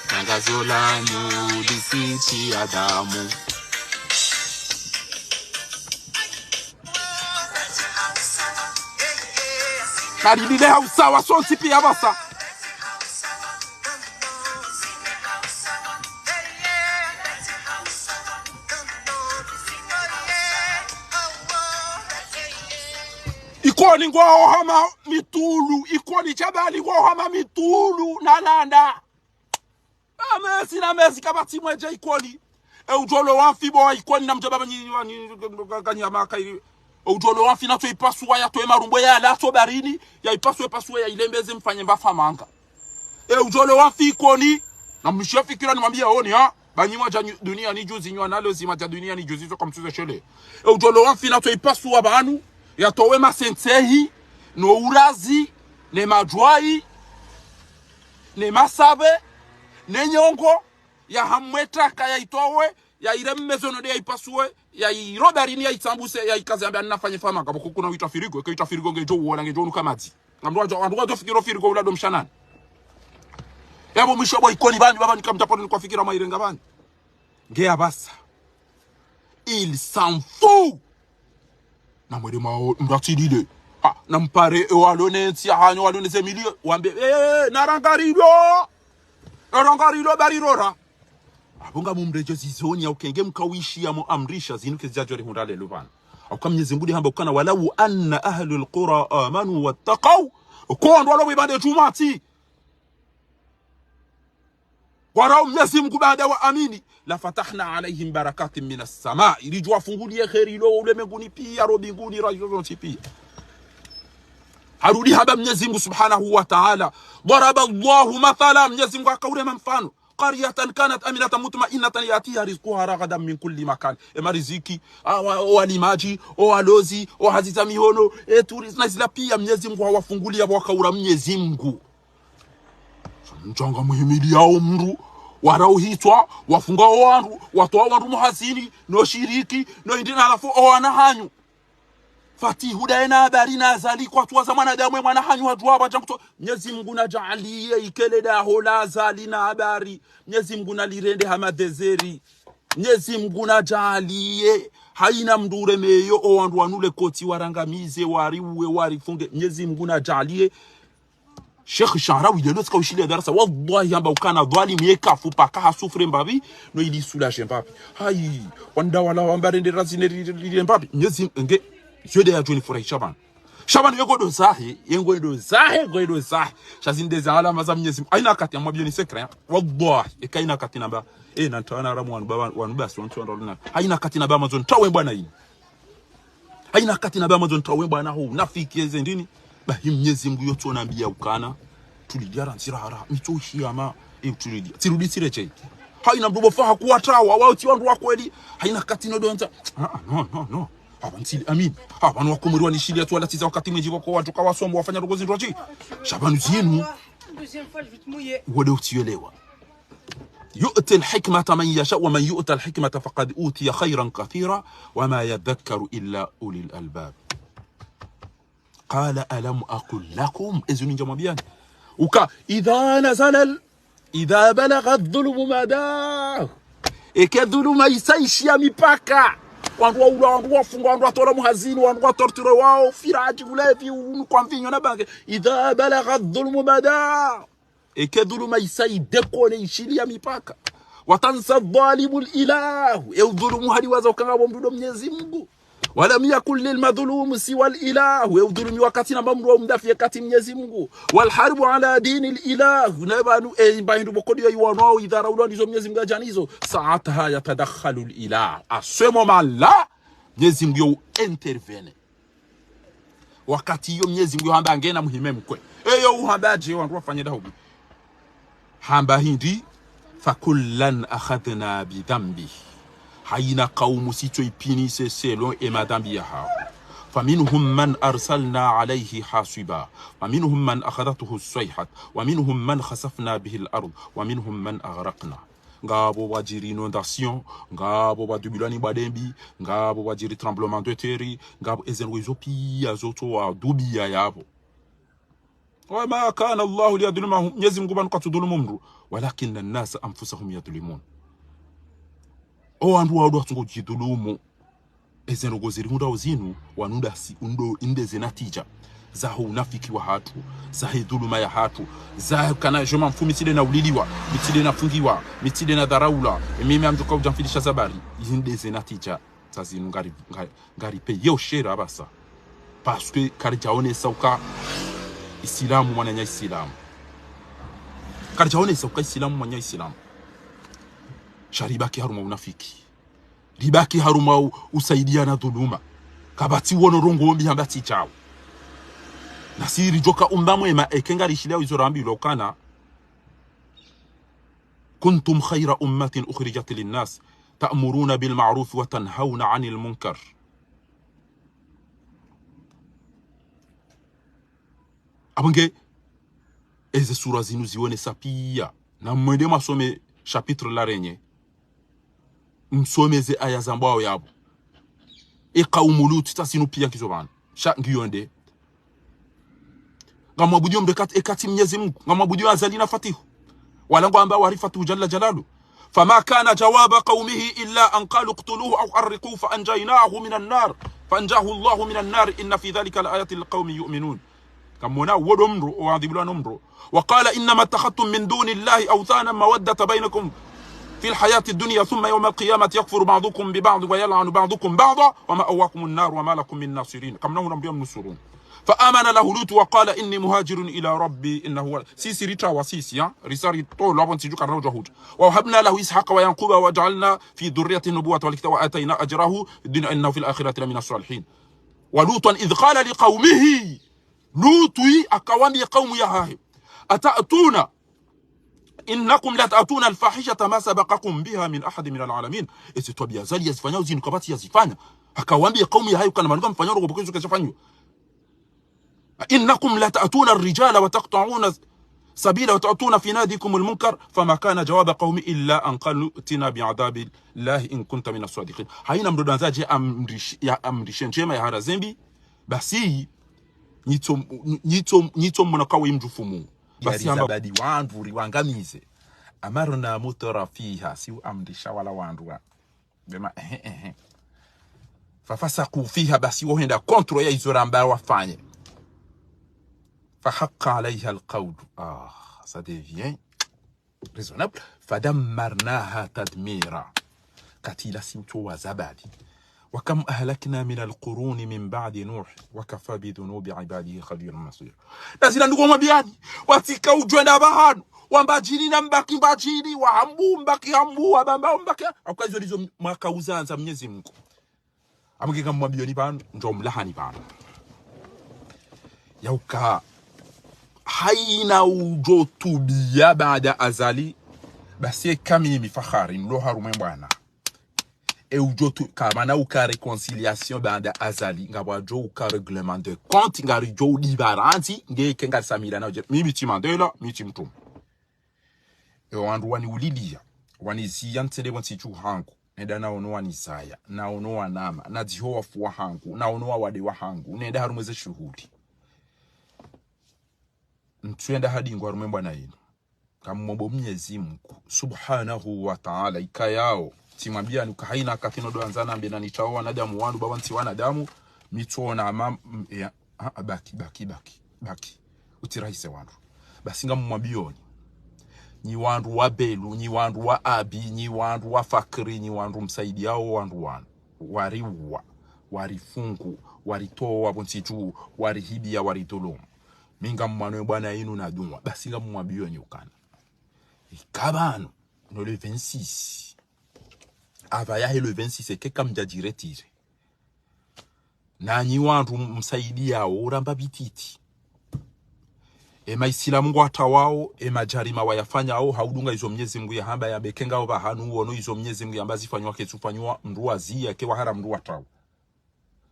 tangazo lanyu lisiti Adamu Karilile hausa wasonsi pia basa ikoni ngwao hama mitulu ikoni chabali ngwao hama mitulu nalanda amesi na mesi kabati mweje ikoni ujolo wanfibo ikoni na mjaba kanyama kairi ujolo wanfina to ipasua ya to marumbo ya la to barini ya ipasua ya ilembeze mfanye mbafa manga ujolo wanfi ikoni na mshafikira nimwambia oni ha banyimwa ja dunia ni juzi nywa nalo zima ja dunia ni juzi zo kama tuze shele ujolo wanfina to ipasua banu ya towe masensehi no urazi ne majwai ne masabe ne nyongo ya hamwetaka ya itowe ya iremezono de ya ipasue ya irodarini ya itambuse ya ikazamba nafanye fama kabo kuna wita firigo ke firigo ngejo wona ngejo nukamati ngamdo fikiro firigo ulado mshanani yabo mishobo ikoni bani baba nikamtapo kwa fikira mairenga bani nge abasa il s'en fout na mwede mao mbatidide na mpare walone ntia hanyo walone zemilio wambe narangarilo barirora abunga mumrejo zizonya ukenge mkawishi ya muamrisha zinuke zijajori hundale lubana akwa Mwenyezi Mungu hamba ukana walau anna ahlul qura amanu wattaqaw uko ndo walo ibande tumati warao Mwenyezi Mungu baada wa amini la fatahna alaihim barakatin minas samaa ilijua fungulie khairi lo ulemenguni pia robinguni rajo pia harudi haba Mwenyezi Mungu subhanahu wa ta'ala daraba Allahu mathala Mwenyezi Mungu akaurema mfano qaryatan kanat aminatan mutma'innatan yatiha rizquha ragadan min kulli makan emariziki walimaji walozi haziza mihono tourism zila pia Mwenyezi Mungu hawafungulia wakaura Mwenyezi Mungu mchanga muhimili yao mru warauhitwa wafunga wandu watoa wandu muhazini no shiriki no indina alafu owana hanyu fati hudaena habari na zali kwa tuwa za mwanadamu mwana hanyu wajua bajangu Mwenyezi Mungu na jaalie ikele da hola zali na habari Mwenyezi Mungu na lirende hama dezeri Mwenyezi Mungu na jaalie haina mdure meyo o wandu wanule koti warangamize wariwe warifunge Mwenyezi Mungu na jaalie Sheikh Sharawi lelo ska ushile darasa wallahi amba ukana dhalim yekafu paka hasufre mbabi no ili soulager mbabi hai wanda wala wambarende razine mbabi Mwenyezi nge jode ya joni furahisha Shaban yegodo zahi yengodo zahi shazinde za alama za Mwenyezi aina kati ya mwabioni secret wallahi ekaina kati namba na tawana ramu wanu baba wanu basi wanu ndolina haina kati namba Amazon tawe bwana hii haina kati namba Amazon tawe bwana huu nafiki eze ndini bahi Mwenyezi Mungu yoto naambia ukana tulijara nsirara mitoshi ama tulidi tirudi sireche haina mdobo fa hakuwatawa wao ti wandu wakweli haina kati no donza no abanti amin abantu wakumuriwa nishilia tu alatiza wakati mweji wako watu kawasombo wafanya rogozi ndoji Shabanu zinu wale utielewa يؤتي الحكمة من يشاء ومن يؤتى الحكمة فقد أوتي خيرا كثيرا وما يذكر إلا أولي الألباب قال ألم أقل لكم إذن جمبيان وكا إذا بلغ الظلم مداه الظلم يسيش يا ميباكا wandu wafunga wandu watora muhazini wandu watortiro wao firaji ulevi kwa mvinyo na bange idha balagha dhulmu bada dhuluma isai dekone ishilia mipaka watansa dhalimul ilahu dhulumu haliwaza ukangabo mdudo Mwenyezi Mungu wala yakul lil madhlum siwa al ilahu dhulumi wakati na mdu mdafia kati Mwenyezi Mungu wal harbu ala dinil ilahu nabanu baindu bokodio yiwanao idara ulwa ndizo Mwenyezi Mungu ajanizo saataha yatadakhalu al ilahu asemo mala Mwenyezi Mungu intervene wakati hiyo Mwenyezi Mungu hamba ngena muhime mkwe uhambaje wandu wafanye dahubi hamba hindi fakullan akhadna bidhambi haina qaumu sicho ipini seselo e madhambi ya hao فمنهم من أرسلنا عليه حاصبا ومنهم من أخذته الصيحة ومنهم من خسفنا به الأرض ومنهم من أغرقنا ngabo wajiri inondation ngabo badubulani badembi ngabo wajiri tremblement de terre ngabo ezenwezo pia zoto wa dubia yabo wama kana Allah liyadhlimahum Mwenyezi Mungu banukatudhulumu mru walakinna an-nas anfusahum yadhlimun o andu wadu atungojidhulumu ezenrogo ziri muda uzinu wanunda si undo indeze natija za unafiki wa hatu za dhuluma ya hatu za kana joma mfu mitide na uliliwa mitide na fungiwa mitide na dharaula mimi amjuka ujamfilisha zabari indeze natija za zinu ngari pe yo shera basa parce que karijaone sauka Islamu mwananya Islamu karijaone sauka Islamu mwananya Islamu sharibaki haruma unafiki ribaki haruma usaidiana dhuluma kabati wono rongo ombi hambati chao nasiri joka umbamwema ekengari shileo izorambi lokana kuntum khayra ummatin ukhrijat linnas ta'muruna bil ma'ruf wa tanhauna 'anil munkar abonge eze sura zinu zione sapia na mwende masome chapitre la renye msomeze aya zambao yabo qaumu Lut tasinu pia kizobana sha ngiyonde ngamwabudio mdekat ekati Mwenyezi Mungu ngamwabudio azalina fatihu wala ngamba warifatu jalla jalalu fama kana jawaba qaumihi illa an qalu qtuluhu aw harriquhu fa anjaynahu minan nar fanjahu Allah minan nar inna fi dhalika laayatin liqaumin yu'minun kamona wodomro wadibula nomro وقال انما اتخذتم من دون الله اوثانا موده بينكم في الحياة الدنيا ثم يوم القيامة يكفر بعضكم ببعض ويلعن بعضكم بعضا ومأواكم النار وما لكم من ناصرين كم نهرم بهم نصرون فآمن له لوط وقال إني مهاجر إلى ربي إنه هو سيسي ريتا وسيسي رسالة طول لابن سيجوك الروجة هود ووهبنا له إسحاق وينقوب وجعلنا في ذرية النبوة والكتاب وآتينا أجره الدنيا إنه في الآخرة لمن الصالحين ولوطا إذ قال لقومه لوطي أكوامي قوم يهاهم أتأتون إنكم لا تأتون الفاحشة ما سبقكم بها من أحد من العالمين إستوبيا زالي يزفانيا وزين كباتي يزفانيا أكوامي قومي هاي كان منكم فانيا رغبكيزو كزفانيو إنكم لا تأتون الرجال وتقطعون سبيلا وتأتون في ناديكم المنكر فما كان جواب قومي إلا أن قالوا ائتنا بعذاب الله إن كنت من الصادقين هاينا مدودان زاجي أمريشين جيما يا هذا زنبي بسي نيتم منكاوي مجفمو basi zabadi wandu riwangamize amarna mutora fiha si amrisha wala wandu bema fafasaku fiha basi wohenda kontro ya izoramba wafanye fahaqqa alayha alqawl ça devient raisonnable fadammarnaha tadmira katila simtu wa zabadi وكم أهلكنا من القرون من بعد نوح وكفى بذنوب عباده خبير بصير نازل نقوم بياني واتيكا وجونا بهان ومباجيني نمباكي مباجيني وهمبو مباكي همبو وبامبا مباكي أوكازو ريزو مكاوزان za Mwenyezi Mungu amgeka mwambioni bano njomlahani bano yauka haina ujotubia baada azali basi kamimi fakhari ndo harume bwana et ujotu kamana uka réconciliation banda azali ngabwa jo uka règlement de compte ngari jo liberanti ngeke ngar samira na mimi timandela mitimtum e wandu wani ulilia wani ziyantele wanti chu hangu neda na ono wani saya na ono wanama na diho wafu wa hangu na ono wade wa hangu neda harumweze shuhudi ntuenda hadi ngwa rumemba na yino kamombo Mwenyezi Mungu subhanahu wa ta'ala ikayao timwambia nukahaina katino doanzana mbena nitaoa na damu wandu babanti wana damu mitona baki utirahise wandu basinga mwabioni ni wandu wa belu ni wandu wa abi ni wandu wa fakri ni wandu msaidi yao wandu wariwa warifungu waritoa bonsitu warihibia waritolo minga mwanwe bwana yinu na dunwa basinga mwabioni ukana ikabano no le 26 avaya le 26 keka mjajire tire na nyi wantu msaidia uramba bititi Isilamu ngwata wao majarima wayafanya au haudunga izo Mwenyezi Mungu ya hamba ya bekenga au bahanu uono izo Mwenyezi Mungu ambazi fanywa ketufanywa mruwa zia kewa hara mruwa tawo.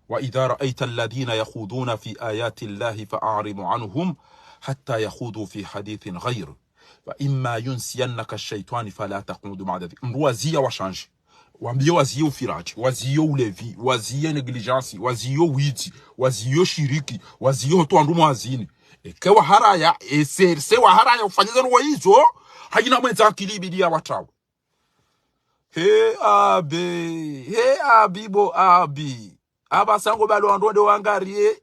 Wa idha ra'aita alladhina yakhuduna fi ayati Allahi fa'aridu anhum hatta yakhudu fi hadithin ghayr wa imma yunsiyannaka ash-shaytan fala taqudu ma'a dhikr. Mruwa zia wa change. Wambie waziye ufiraji, waziye ulevi, waziye negligence, waziye witi, waziye shiriki, waziye hoto andu mwazini. Kewa haraya, se wa haraya ufanyiza nuwa hizo, hajina mwenza akilibidi ya watawo. He abi bo abi. Aba sango balo andode wangarie,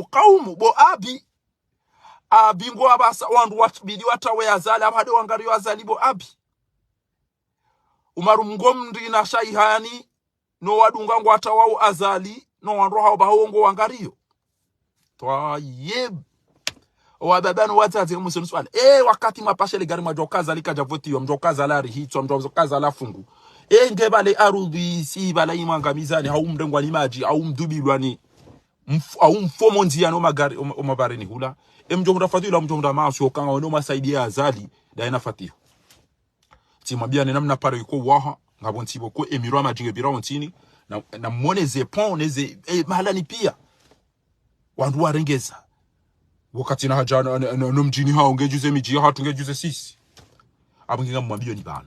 kaumu bo abi. Abi ngo abasa wandu watbidi watawe azali, abade wangario azali bo abi. Umaru mgomndi na shaihani no wadunga ngwata wao azali no wandu hao bahongo wangario. Twayeb wababanu watazi musu swali wakati mapashele gari majokaza likaja votiwa mjokaza la rihitwa mjokaza la fungu ngebale arudhi si bala imwangamizani hau mdengwa ni maji au mdubilwani au mfomo nzia no magari o mabarini hula mjongo rafadhila mjongo maasi okanga no masaidia azali daina fatihu timwambia ni namna pare yuko waha ngabonti boko emirwa majinge bira ontini na moneze poneze mahala ni pia wandu warengeza wakati na haja no mjini hao ngejuze miji hatu ngejuze sisi abunginga mwambio ni bana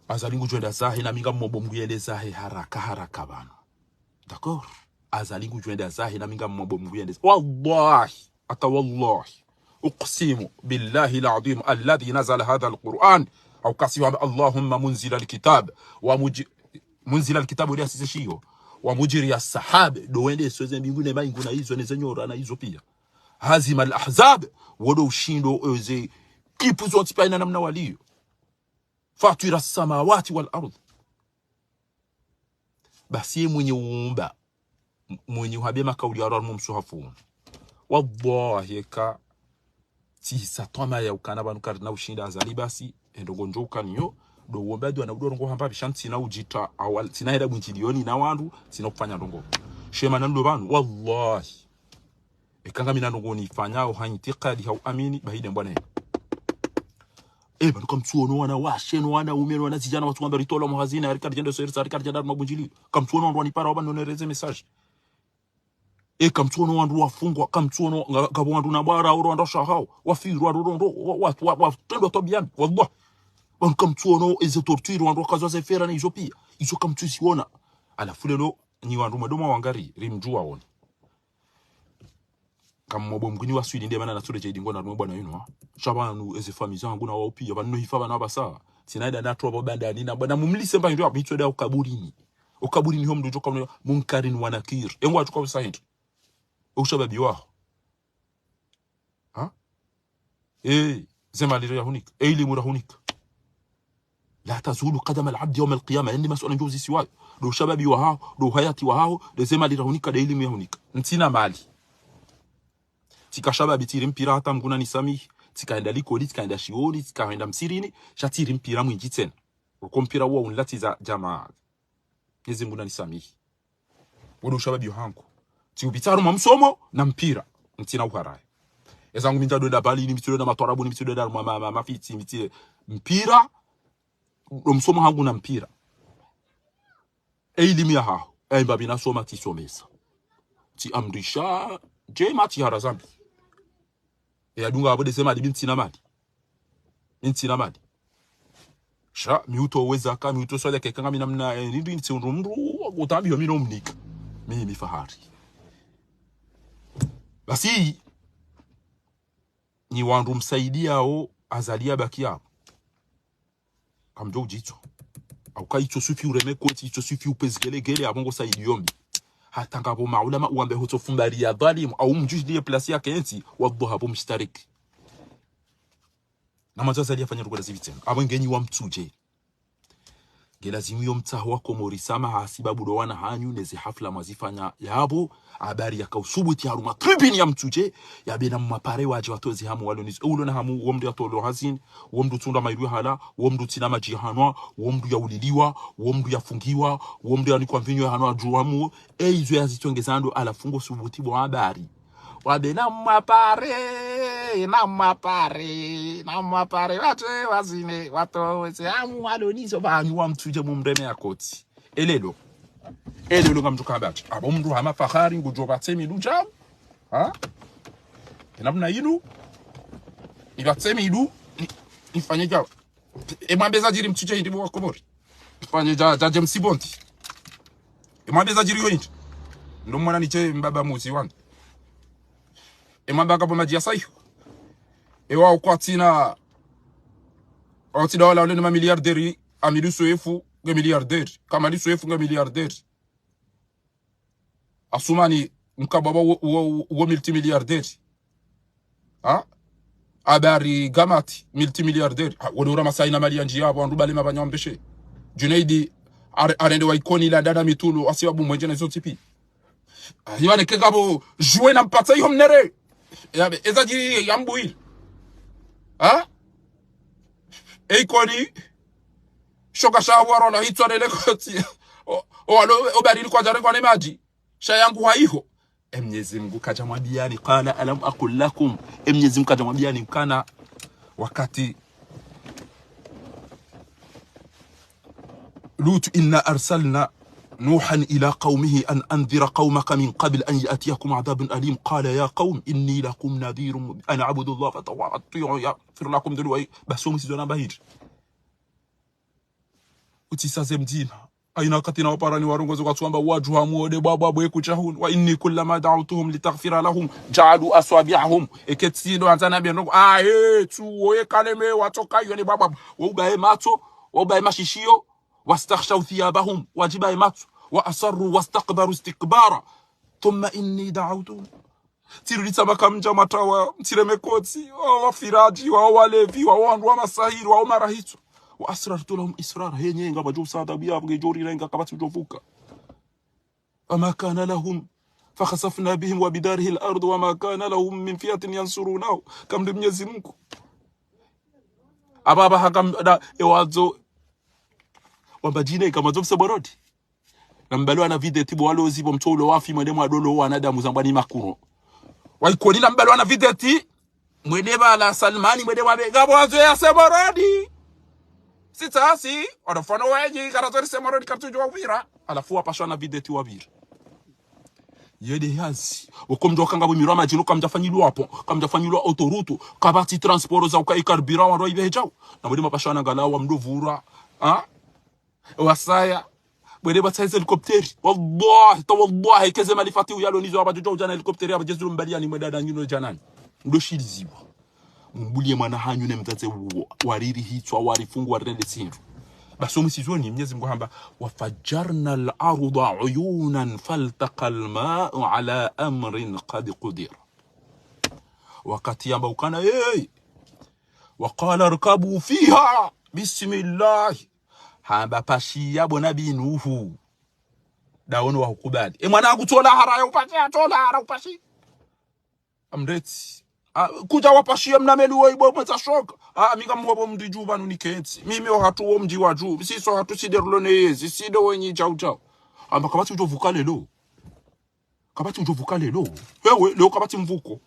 azalingu jwenda zahe na minga mmobo mguyende zahe haraka bana d'accord azalingu jwenda zahe na minga mmobo mguyende wallahi ata wallahi uqsimu billahi alazim alladhi nazala hadha alquran au kasiwa allahumma munzila alkitab wa munzila alkitab ili asishiyo wa mujiri ya sahabe doende soze mbingune maingu na hizo nezenyora na hizo pia hazima al-ahzab wodo ushindo oze kipu zonti pa ina namna walio fatira samawati wal ardh. Basi mwenye uumba mwenye uhabema kauli ya ramu msuhafu wallahi ka tisa toma ya ukana banu karna ushinda azali basi endongo njoka niyo do wombadu na udorongo hamba bishanti na ujita awal sinaida bunchilioni na wandu sinokufanya ndongo shema nando banu wallahi kanga mina ndongo nifanyao hanyitikadi hau amini bahide mbwana banu kamtuono wana washeno wana umeno wana zijana watu ngamba ritolo muhazina rikadi jendo serisa rikadi jenda mabunjili kamtuono wandu wanipara wabano nereze message kamtuono wandu wafungwa kamtuono ngabo wandu na bara uro ndo shahao wafiru warundo watu tendo tobiambi wallahi on comme tu ono izo torture wandu kazo za fera na izo pia izo kama tu siona ala fulelo ni wandu madoma wangari rimjua wona kama mobo mgini wa Sweden ndiye maana na tule jidi ngona bwana yuno shabanu eze family zangu na wao pia bano hifa bana basa sinaida na trobo banda ni na bwana mumlise mba ndio bitwe da ukaburini ho mdu joka munkarin wa nakir engwa tuko sahihi ushababi wao zema lira hunika ili mura hunika لا تزول قدم العبد يوم القيامة إني مسؤول جوزي سواي لو شبابي وهاو لو حياتي وهاو لزما لي هونيك دايلي مي هونيك نتينا مالي tika shababi tiri mpira hata mguna ni sami tikaenda likoli tikaenda shioni tikaenda msirini shatiri mpira mwingi tena uko mpira huo unlati za jamaa hizi mguna ni sami wodo shababi hangu tiubitaru mamsomo na mpira ntina uharaya ezangu minta doenda bali ni mitido na matwarabu ni mitido da mafiti miti mpira msomo hangu na mpira eilimia hao mbabi nasoma tisomesa ti amrisha jema ti harazambi adunga abode sema di binti na mali sha miuto weza ka miuto swale ke kanga minamna nindi nti undu utambi wa mino mnika mimi fahari basi ni wandu msaidia o azalia bakia kamjo jito au kaicho sufi ureme koti icho sufi upezgele abongo saidi yombi hata ngabo maulama uambe hotofumbali ya dhalim au mjujidie plasi yake enti wadhahabu mshtariki na mazaza aliyafanya rugola zivitena abangenyi wa mtuje gelazimu yo mtaho wako morisama hasibabu dowana hanyu nezi hafla mazifanya yabo habari yakausubuti haruma tribuni ya mtuje yabena mapare waje watozi hamu walonizi ulo na hamu womdu ya tolo hazin womdu tunda mairu hala womdu tinama jihanwa womdu ya uliliwa womdu ya fungiwa womdu ya nikwa mvinyo ya hanwa juwamu izo ya zitongezando ala fungo subuti bo habari wabe na mapare watu wazine watu wese amu adonizo banyu wa mtuje mumreme yakoti elelo ngamtu kabachi abo mndu hama fahari ngujoba tsemi luja ha namna yinu ibatsemi idu ifanye jawa mwambeza jiri mtuje hindi wa Komori ifanye jaje msibonti mwambeza jiri yonit ndo mwana niche mbaba muzi wangu mwambaka po majia sayo ewa ukwatina otida wala wale ma miliarderi amidu soefu nge miliarderi kama li soefu nge miliarderi asumani mkababa wo multimilliarderi ha abari gamati multimilliarderi wodora masaina mali yanji yabo andu bale mabanyambeshe Junaidi arende wa ikoni la dada mitulu asibabu mwenje na zo tipi yane kegabo jouer na mpata yo mnere yabe ezajiri yambuil ha eikoni shoka shawaro la hitwa le koti o alo obari kwa jare kwa ne maji shayangu haiho Mwenyezi Mungu kajamwabiani qala alam aqul lakum Mwenyezi Mungu kajamwabiani kana wakati Lut inna arsalna نوحا إلى قومه أن أنذر قومك من قبل أن يأتيكم عذاب أليم قال يا قوم إني لكم نذير أنا عبد الله فطيعوا يغفر لكم ذنوبكم بس هم سيدنا بهير utisazem dina aina katina waparani warongozo kwa tuamba waju hamuode baba bweku chahun wa inni kullama da'utuhum litaghfira lahum ja'alu aswabi'ahum eketsino anzana beno tu oye kaleme watoka yoni baba ubae mato ubae mashishio واستخشوا ثيابهم واجبا ماتوا واصروا واستكبروا استكبارا ثم اني دعوتهم تيريتا makamja matawa mtiremekoti wafiraji walevi wandu wa masahiri wa marahitu wasrartu lahum israr yenyenga bajusa tabia bgejori renga kabati jovuka ama kana lahum fakhasafna bihim wa bidarihi al-ard wa ma kana lahum min fiatin yansurunahu kam Mwenyezi Mungu ababa hakam da ewazo wambajine kama zofse borodi nambalwa na vide tibo walozi bo mtolo wafi mwende mwadolo wanadamu zambani makuro waikoni nambalwa na vide ti mwende bala Salmani mwende wabega bwazo ya seborodi sitasi odofano weji karatori seborodi kartujo wavira alafu wapashwa na vide ti wavira yede hazi wakomdoka ngabo mirama jino kamjafanyilwa hapo kamjafanyilwa autoruto kabati transport za ukaikarbira waro ibehejao na mwende mapashwa na ngalawa mdovura wasaya bwede batsaise helikopteri wallahi keze malifati uyalo nizo abajojo jana helikopteri abajezuru mbaliani mwedada nyuno janani ndo shiliziwa mbulie mwana hanyu ne mtatse wariri hitwa warifungu warende sindu baso musizoni Mwenyezi Mungu hamba wafajarna al-arda uyunan faltaqa al-ma'u ala amrin qad qudir wakati amba ukana waqala rkabu fiha bismillah hamba pashia bona binuhu daono wakubali mwanangu tola haraya upashia tola hara upashi amreti kuja wapashia mnameli woibo mza shoka minga mwobo mdijuba nuniketi mimi hatuo mji wa juu siso hatu siderlone yezi sido wenyi chau amba kabati ujovuka lelo wewe leo kabati mvuko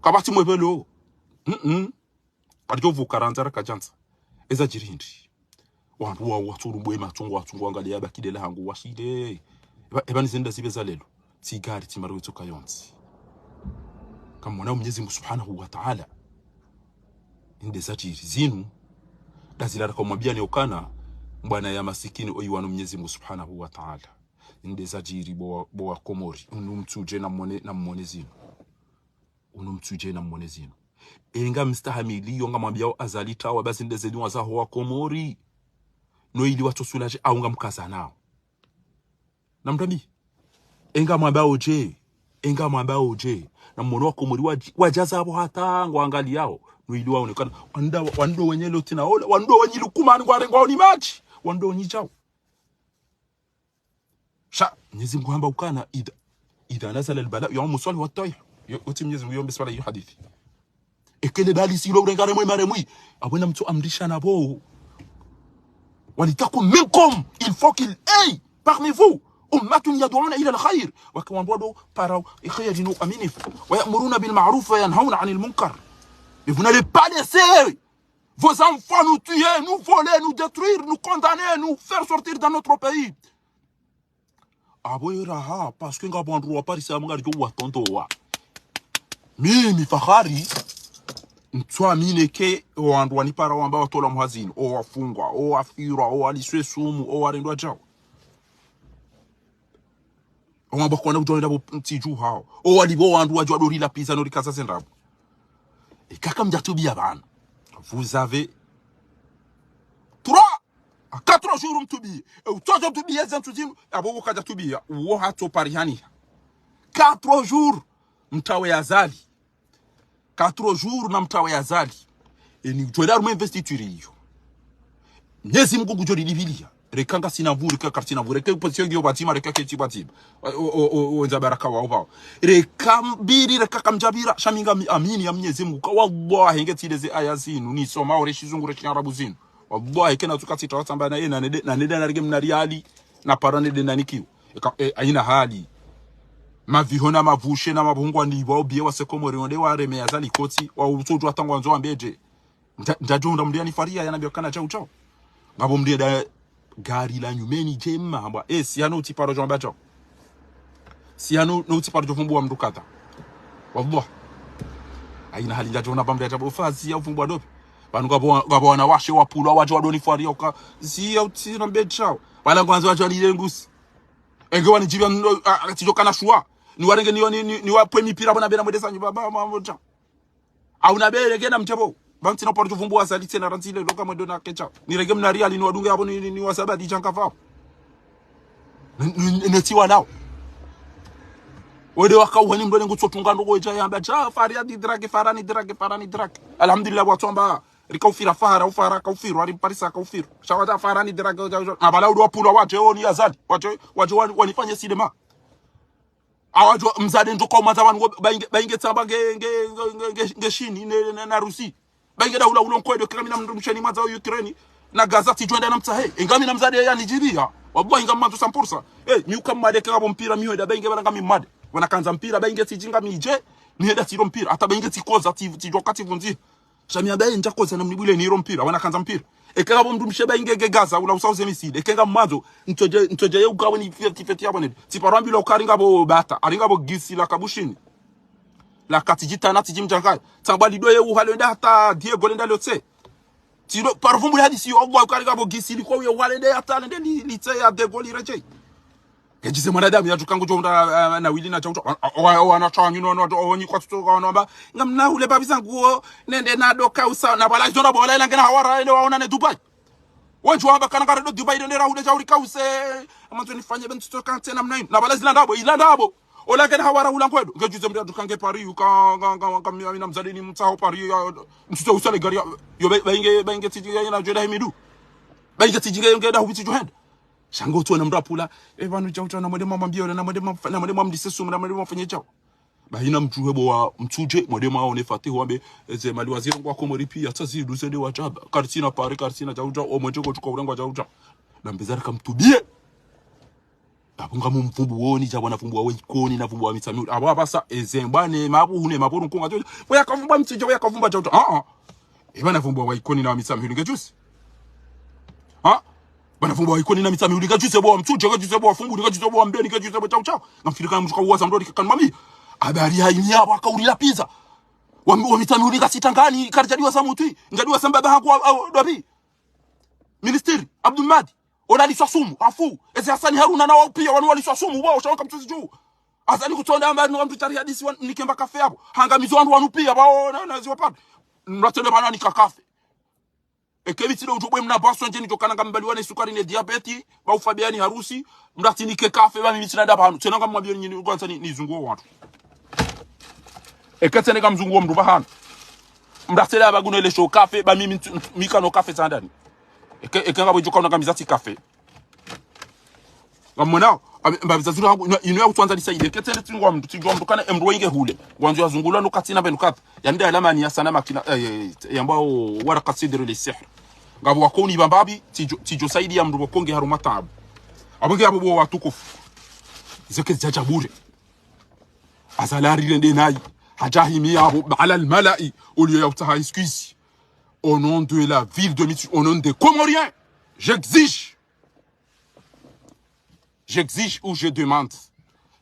kabati mwebelo alijovuka ranzara kajanza eza jirindi wandu wa waturubwe matungo watungo angalia bakidela hangu washide eba nizenda zibeza lelo tigari timaru witoka yonzi kama mwana Mwenyezi Mungu Subhanahu wa Ta'ala inde zati zinu dazilala kwa mwambia ni okana mbwana ya masikini oyiwanu Mwenyezi Mungu Subhanahu wa Ta'ala inde zajiri bo Komori unumtuje na mwone zinu enga mstahamili yonga mwambia azalita wa basi inde zenu wazaho wa Komori no ili watu sulaje aunga mkaza nao namdami enga mwambia oje na mmono wa Komori wajaza hapo hata ngwangali yao no ili waonekana wando wenye lotina ole wando wenye lukumani kwa rengo ni machi wando wenye chao sha Mwenyezi Mungu hamba ukana idha nazala albala yawm musali wa tayh yote Mwenyezi Mungu yombe swala hiyo hadithi ekele bali silo urengare mwe abona mtu amrisha nabo walitakum minkum il faut qu'il aille parmi vous ummatun yad'una ila alkhair wakiwaambia do para khairin wa aminif wa ya'muruna bil ma'ruf wa yanhauna 'anil munkar. Mais vous n'allez pas laisser vos enfants nous tuer, nous voler, nous détruire, nous condamner, nous faire sortir dans notre pays. Aboiraha parce que ngabandru wa Paris amangari jo watonto wa. Mimi fahari mtwa mineke wandu wanipara wamba watola mhazini o wafungwa o wafirwa o waliswe sumu o warendwa jao. O wamba kwa na kujonda bo mtiju hao o walibo wandu wajwa dori la pizza no rikasa sendrabo. Et kaka mjatubi abana. Vous avez 3 à 4 jours mtubi. Et 3 jours mtubi yazantuzim abo kaja tubi wo hato parihani. 4 jours mtawe yazali. 4 jours na mtawe yazali. Et ni twenda mu investiture hiyo. Nyezi Mungu kujori libilia. Rekanga sinavuri kaka sinavuri reka position gyo batima reka keti batima. O nzabaraka wa ubao. Rekambiri reka kamjabira shaminga amini ya Mwenyezi Mungu. Wallahi ngetileze aya zinu ni soma ore shizungure kiarabu zinu. Wallahi kena tukatita watamba na yena na neda na rege mnariali na parane de nanikio. Aina hali. Mavihona mavushe na mabungwa ni wao bie wasekomori onde wareme yazali koti wa utojo atangwa nzo ambeje. Ndajonda mdiani faria yanabio kana chao chao. Ngabo mdieda gari la nyumeni jema hamba siano utiparo jomba chao. Siano no utiparo jofumbu wa mdukata. Wallah. Aina hali ndajona bambe atabo fazi ya ufumbu adobe. Banu ngabo wana washe wapula waje wadoni faria oka si ya utina mbe chao. Bala kwanza waje ni ngusi. Enge wani jibia tijoka na shua. Ni warenge ni wa pwe mipira bona bena mwedesa nyubaba mambo chao. Au na bele gena mchabo. Banti na porto fumbu asali tena rantile loka modona kecha. Ni rege mnaria ni wadunge hapo ni wasabadi chanka fa. Netiwa nao. Wede wakauhani mdone ngutsotunga ndoko echa yamba cha faria di drake farani drake. Alhamdulillah watomba rikaufira fara ufara kaufiru ari parisa kaufiru. Shawata farani drake na bala udo wapula waje oni azali. Waje wanifanye sinema. Awajo mzade ndoko mazaban bainge tsamba nge shini na Rusi. Baingeda ula nkwedo kama mina msheni maza Ukraine na Gaza tijwenda na mtsahe ingami na mzade ya Nigeria wallahi ngam manzo sampursa nyuka made kabo mpira mihoda bainge bana ngami made wana kanza mpira bainge tijinga mije niheda tiro mpira ata bainge tikoza tijokati vunzi shamia bae njakoza na mnibule ni mpira wana kanza mpira kabo mdumshe bainge Gaza ula usauze miside kenga manzo ntoje ugawe ni feti yabone tiparambi lo karinga bo bata aringa bo gisi la kabushini la katijita na tijimjanga tambali doye uhalenda hata Diego lenda lotse tiro parfum buli hadisi Allah ukariga bo gisili kwa uhalenda hata lende litse ya Diego lireje kejise mwanadamu ya tukangu jonda na wili na chaucho wana chanyu no onyi kwa tutoka wanaomba ngamna ule babizangu nende na doka usa na bala jona bola ila ngena hawara ile waona ne Dubai wanju haba kana kare Dubai nende rahude jauri kause amanzo nifanye bentu toka tena mnaini na bala ila ndabo ola kana hawara ulankwedo ngejuze mndu dukange Paris uka mina mzalini mtsaho Paris mtso usale gari yo bainge tijinga na joda himidu bainge tijinga ngeda hubiti johenda shango tu na mrapula banu chaucha na mwede mama mbio na mwede mama mdisesu na mwede mafanye chao bahina mtuhebo wa mtuje mwede mao ne fatihu wambe ze mali waziri kwa komori pia tsazidu sende wa chaba kartina Paris kartina chaucha o mwejeko tuko urengwa chaucha na mbezara kamtubie apunga mumfumbu woni cha bwana fumbu wa ikoni na fumbu wa mitami abo abasa ezembane mabu hune maburu nkunga jo boya kavumba mtije boya kavumba chaucha bana fumbu wa ikoni na mitami ngejusi bana fumbu wa ikoni na mitami ngejusi bo mtuje ngejusi bo fumbu ngejusi bo mbeni ngejusi bo chaucha ngamfirika mshuka uwaza ndori kanmami habari haini abo akaulila pizza wa mitami ngasitangani karjadiwa samutwi ngadiwa sambaba haku dobi ministeri Abdul Madi onali swasumu afu eze Hasani Haruna na wao pia wali swasumu wao shaka mtuzi juu azali kutonda amba mtu tari hadisi nikemba kafe hapo hangamizo wandu wanu pia wao na ziwapata mratende bana nikakafe ekebitilo utobwe mna baso nje nitokana ngambali wane sukari ne diabeti ba ufabiani harusi mrati nikekafe ba mimi sinada banu tena ngamwambia nyinyi kwanza ni zunguo watu ekatene ngamzunguo mndu bahana mratele abaguna ile show kafe ba mimi mikano kafe sandani ekanga bojuka ngambizati kafe ngamona mbabiza zuru hangu ino yakutwanza lisaide ketele tingwa mndu tingwa mndu kana emro inge hule wanzo yazungula no katina benu kap yanda alama ni sana makina yambao wara kasidru lisihr ngabo wakoni bambabi tijo saidi ya mndu bokonge haruma tabu abonge abo bo watukufu izoke jajabure azalari rende nayi hajahimi yabo ala almalai au lieu ya excuse au nom de la ville de Mitsu, au nom des Comoriens, j'exige ou je demande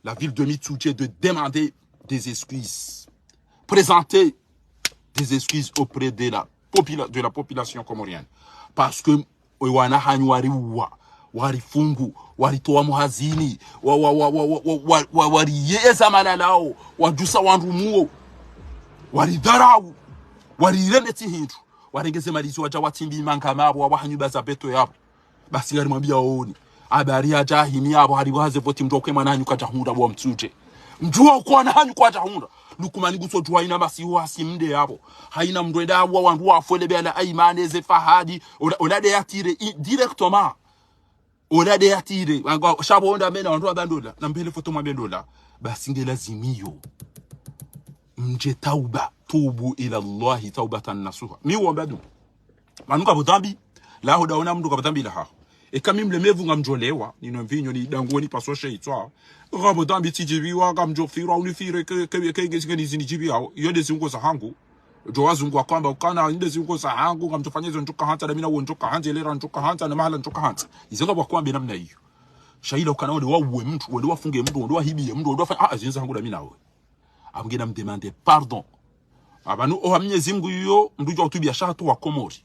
la ville de Mitsoudje de demander des excuses, présenter des excuses auprès de la population comorienne. Parce que wana hanyuari warifungu waritoa muhazini wariyeza malalao wajusa wanrumuo waridharau wariremeti hindu warengeze malizo waja watimbi mankamabo wabahanyubaza beto yabo basi ngari mwambia oni abari aja himi yabo hari waze voti mdoke mwananyu kajahunda bwa mtsuje mjua uko na hanyu kwa jahunda lukumani guso jua ina masiwa simde yabo haina mdweda wa wandu wafwele bela aimane ze fahadi olade yatire directement olade yatire shabo onda mena wandu abandola na mbele foto mwabendola basi ngelazimiyo mje tauba tubu ila Allah taubatan nasuha mi wombadu manuka botambi la hoda ona mndu kabotambi la ha e kami mlemevu ngamjolewa nino mvinyo ni dangoni pasoshe itwa kabotambi tijibiwa ngamjofirwa unifire ke ngezingeni zinijibiwa yode zingo za hangu jowazungu kwamba ukana inde zingo za hangu ngamtofanyeza njoka hanta na mina wonjoka hanta lera njoka hanta na mahala njoka hanta izenga kwa kwamba namna hiyo shaila ukana wale wawe mtu wale wafunge mtu wale wahibie mtu wale wafanya zinza hangu na mina we abungena mdemande pardon abanu ohamnyezi Mungu yo ndujo utubia shatu wa Komori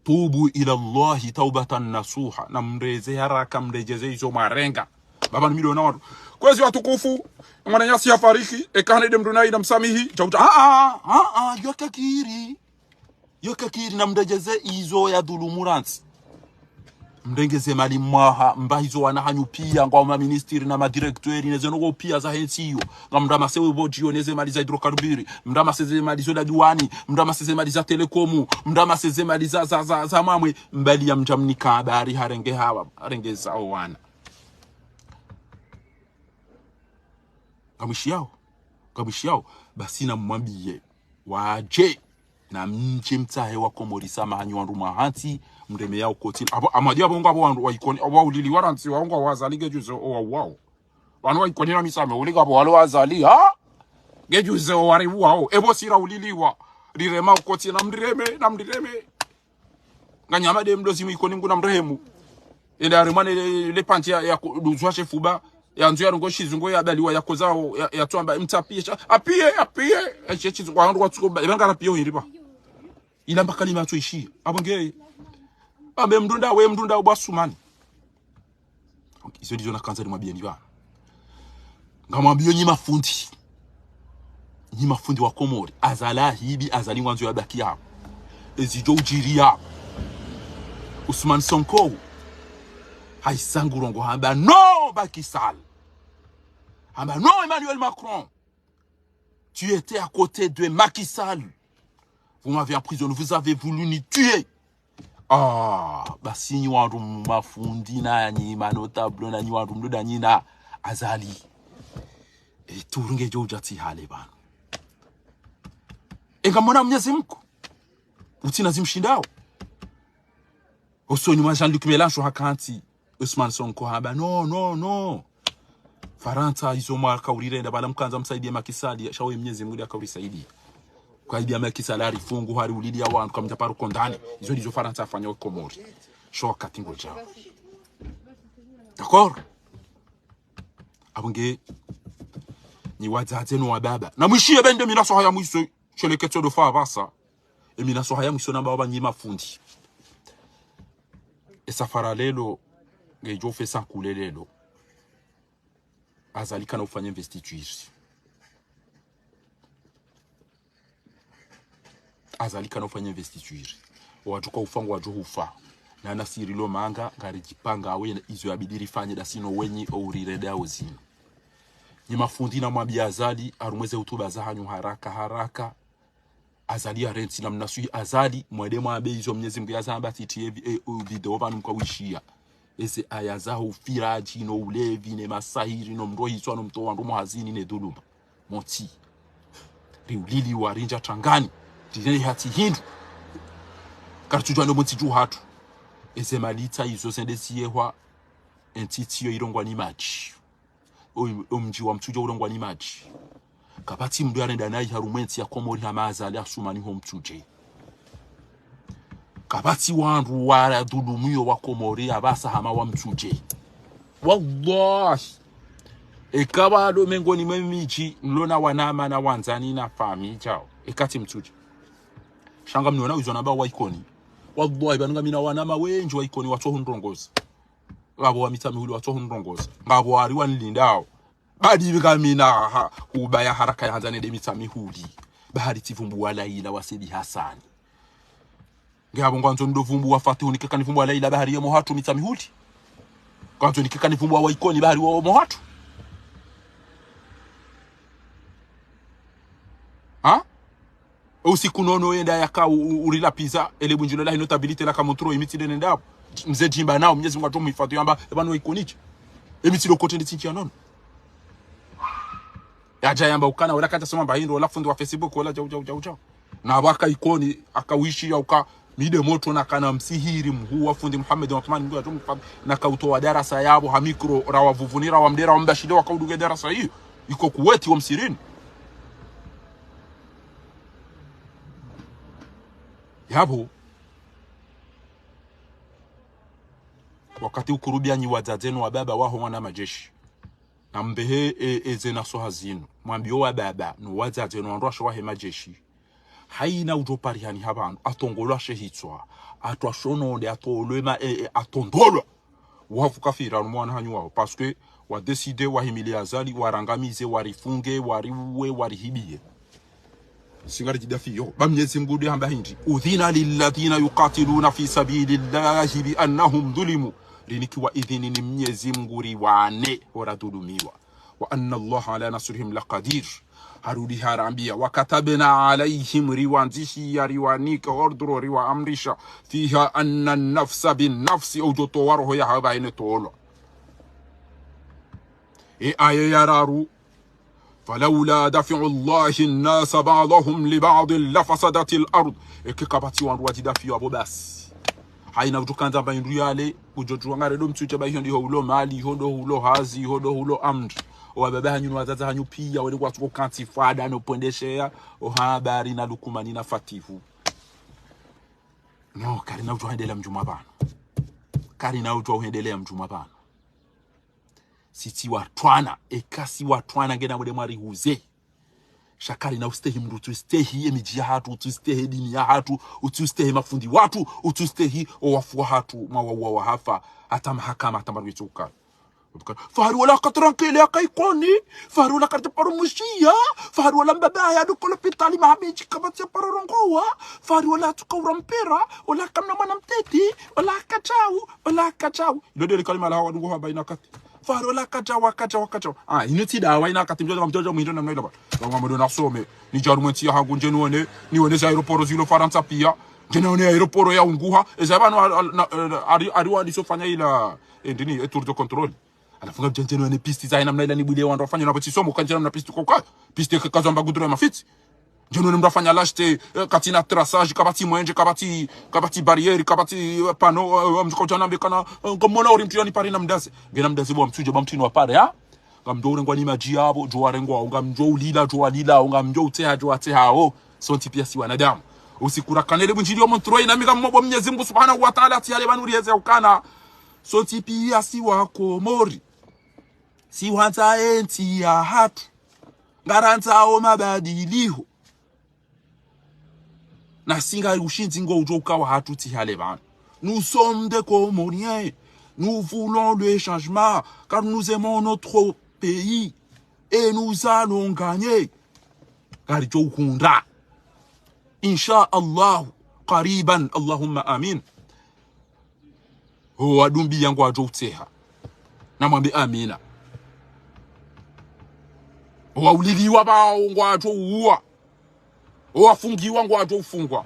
tubu ila Allah taubatan nasuha na mreze haraka mrejeze hizo marenga baba ni milioni watu kwezi watukufu mwananyasi yafariki ekane demdunai na msamihi chauta yokakiri na mrejeze hizo ya dhulumuransi mrengeze mali mwaha mbahizo wanahanyu pia ngwa ministeri na madirektori nezenoko pia za hensiyo ngamdama sewe bojiyo neze mali za hidrokarburi mdama seze mali za diwani mdama seze mali za telekomu mdama seze mali za mamwe mbali ya mjamnika habari harenge hawa harengeza wana kamishiao basi na mwambie waje na mje mtahe wa Komori sama hanyu wandu mahanti mreme yao kotini amajia bongo abo wandu waikoni abo ulili waranti wangu wazalige juzo wao wanu waikoni na misame uliga abo walo wazali gejuze wari wao ebo sira uliliwa rirema kotini na mdireme nganyama de mdozi mwikoni nguna mrehemu ile arimane le panti ya duzwa chefuba ya nzu ya ngo shizungo ya baliwa yakozao ya twamba mtapie apie echizo kwa wandu watsuko bangara pio hiriba ilamba kalima tuishi abonge abe mdunda ubasumani izo ndizo nakanza limwabia ndiwa ngamwambio nyima fundi wa Komori azala hibi azali mwanzo ya baki yao ezijo ujiria Ousmane Sonko haisangurongo hamba no Macky Sall hamba no Emmanuel Macron tu étais à côté de Macky Sall vous m'avez emprisonné vous avez voulu nous tuer basi nyiwandu mafundi na nyima notable na nyiwandu mdoda nyina azali turunge jojati hale bana engamona Mwenyezi Mungu utina zimshindao osoni mwa Jean-Luc Mélenchon hakanti Ousmane Sonko haba no Faranta izo mwaka ulirenda bala mkanza msaidia Macky Sall shawe Mwenyezi Mungu akaulisaidia kwa ibia Macky Sall ari fungu hari ulilia wantu kama mtaparu kondani izo ndizo Faranta afanya Komori shoka tingo jao d'accord abunge ni wadzate no wababa na mwishie bende minaso haya mwiso cheleketso do fa basa minaso haya mwiso namba wabanyima fundi esafara lelo ngejo fe sankule lelo azali kana ufanya investiture watuka ufangu wajo hufa na nasiri lo manga ngari jipanga awe izo yabidiri fanye dasino wenyi ourireda ozino ni mafundi na mwabia azali arumweze utuba za hanyu haraka azali arenti na mnasui azali mwede mwabe izo Mwenyezi Mungu yazamba titie video banu mkawishia ese ayaza ufiraji no ulevi ne masahiri no mrohi swano mto wandu muhazini ne dhuluma moti riulili warinja tangani tijeni hati hindu kartujwa no moti hatu ese malita izo sendesiye wa entitio irongwa ni machi mji wa mtuje urongwa ni maji kapati mdu anenda nayi harumwensi ya komori hamaza ali asumani ho mtuje kapati wandu wara dudumuyo wa komori abasa hama wa mtuje wallahi ekabado mengoni memiji nlona wanama na wanzani na fami chao ekati mtuje shanga mniona uzona ba wa ikoni wallahi banunga mina wanama wenji wa ikoni watu hundrongoza ngabo wa mitamihuli watu hundrongoza ngabo wari wanlindao badi bigamina ubaya haraka ya hanzane de mitamihuli bahari tivumbu wala ila wasidi hasani ngabo ngwanzo ndovumbu wafati unikeka nivumbu wala ila bahari yemo hatu mitamihuli ngwanzo nikeka nivumbu wa ikoni bahari wa mohatu ha usiku nono enda yaka urila pizza ele bunjilo la notability la kamontro imiti de ndabo mze jimba nao mnyezi Mungu atomuhifadhi yamba ebano ikonichi emiti lokote nditsinchi nono yaja yamba ukana wala kata soma bahindo wala fundi wa Facebook wala jau na waka ikoni akawishi ya uka mide moto na kana msihiri mhuu wa fundi Muhammad wa Uthman Mungu atomuhifadhi na kautoa darasa yabo ha mikro rawa vuvunira wa mdera wa mbashide wa kauduge darasa hiyo iko Kuwait wa msirini yabo wakati ukurubia nyi wazazenu wa baba waho wana majeshi na mbehe ezena so hazinu mwambio wa baba no wazazenu andwasho wahe majeshi haina ujoparihani habanu atongolwa shehitswa atwashononde atolwema atondolwa wafu kafira mwana hanyu wao parce que wa décider wahimili azali warangamize warifunge wariwe warihibie singari jidafiyo bamnyezi mgudu hamba hindi udhina lilladhina yuqatiluna fi sabilillahi bi annahum dhulimu linikiwa idhini ni mnyezi mguri wane horadulumiwa wa anna Allah ala nasrihim laqadir harudi harambia wakatabna alaihim riwanzishi ya riwanika ordro riwa amrisha fiha anna nafsa bin nafsi ujoto waroho ya haba ine tolo aya yararu فلولا دفع الله الناس بعضهم لبعض لفسدت الارض ekikabati wandu wajidafiyo abo basi haina utukanza baindu yale kujotu ngare do mtsuche ba hiyo ulo mali hodo ulo hazi hodo ulo amri o baba hanyu wazaza hanyu pia wale kwa tuko kantifada no pondeshea o habari na lukumani na fatifu no karina utu hendelea mjuma bana karina utu hendelea mjuma bana siti watwana ekasi watwana ngena wode mwari huze shakari na ustehi mdu tustehi emiji ya hatu utustehi dini ya hatu utustehi mafundi watu utustehi owafuwa hatu mawawa wahafa hata mahakama hata marwituka faharu wala katarankele ya kaikoni faharu wala kataparu mushia faharu wala mbabaya dukolo pitali mahamiji kabati ya pararongowa faharu wala tukawra mpira wala kamna mana mteti wala kachau ilo dele kalima la hawa dungu haba inakati farola kajawa inuti dawa ina katimjoja mjoja muhindo namna ilaba kwa mado nasome ni jarumenti ya hangu njenuone nione za aeroporo zilo Faransa pia njenuone aeroporo ya unguha ezabano ariwa lisofanya ila ndini tour de contrôle alafunga njenuone piste za namna ila nibule wandu wafanya na batisomo kanjana na piste koka piste kazamba gudura mafiti njenuone mdafanya lashte katina traçage kabati mwenje kabati barrière kabati pano mjokojana mbekana ngomona uri mtu yani pare na mdaze ngena mdaze bwa mtuje bamtino pare ha ngamjo urengwa ni maji yabo jo warengwa ngamjo ulila jo walila ngamjo uteha jo atehao sonti pia si wanadamu usikura kanele bunjili yo montroi na miga mmobo Mwenyezi Mungu Subhanahu wa Ta'ala tiale banuri yeze ukana sonti pia si wako mori si wanza enti ya hatu ngaranza o mabadiliho na singa ushinzi ngo ujo ukawa hatu tihale bana nous sommes des Comoriens nous voulons le changement car nous aimons notre pays et nous allons gagner car jo ukunda insha Allah qariban Allahumma amin ho adumbi yangu ajo uteha na mwambe amina wa uliliwa ba ngwajo uwa owafungiwa ngwajo ufungwa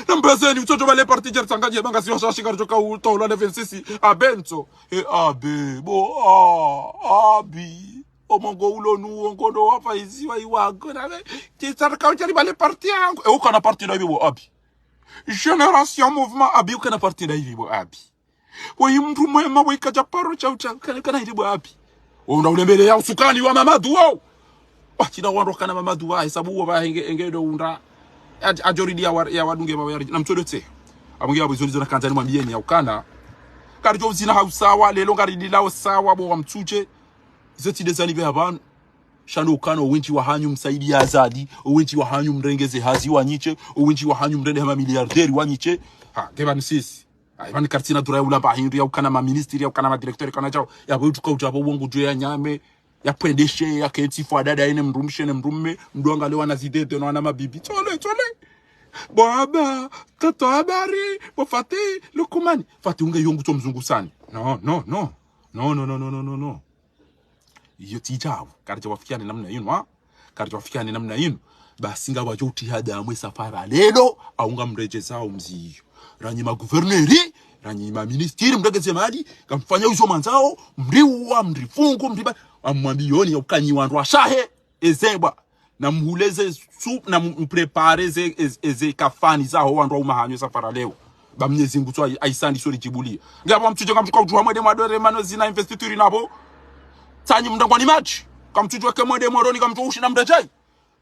nambezeni utoto bale parti jertangaje banga sio shashika kutoka utola le 26 abento abe bo abi omongo ulo nu ngondo hapa iziwa iwago na tisarka uchari bale parti yangu ukana parti na bibo abi génération mouvement abi ukana parti na bibo abi Wewe mtu mwema wewe kajaparo cha kana ile wapi? Una ule mbele ya usukani wa Mamadu wao. Wakina wandoka na Mamadu wa hesabu wa engedo unda ajoridi ya wadunge ba na mtodete. Amungia bizolizo na kanzani mwambieni ya ukana. Karijo zina hausawa lelo ngaridi lao sawa bo wa mtuje. Izoti dezani be abantu. Shano ukano uwinchi wa hanyu msaidi ya azadi, uwinchi wa hanyu mrengeze hazi wa nyiche, uwinchi wa hanyu mrende hama miliarderi wa nyiche. Ha, keba nisisi. Ibani kartina dura ya ulamba hindu ya ukana ma ministeri ya ukana ma direktori kana chao. Ya butuka ujabo uongu juu ya nyame. Ya pendeshe ya kenti fwa dada ene mrumshe ne mrumme. Mduanga lewa na zidete no anama bibi. Tole. Baba, tato habari, wafate, lukumani. Fati unge yungu to mzungu sani. No. Iyo tijao karija wafikiane namna yinu ha karija wafikiane namna yinu basi nga wajoti hada amwe safara lelo aunga mrejezao mziyo ranyi ma guverneri ranyi ma ministeri mdageze mali kamfanya uzo manzao mriwa mrifungu mriba amwambioni ya ukanyi wandu ashahe ezeba na mhuleze soup na mprepare eze kafani zao wandu umahanyo safara leo ba mnyezi ngutwa aisandi sori jibulia ngaba mtuje ngamtuka utuwa mwede mwadore mano zina investituri nabo tanyi mndangwani machi kamtujwa kemwede moroni kamtuushi na mdajai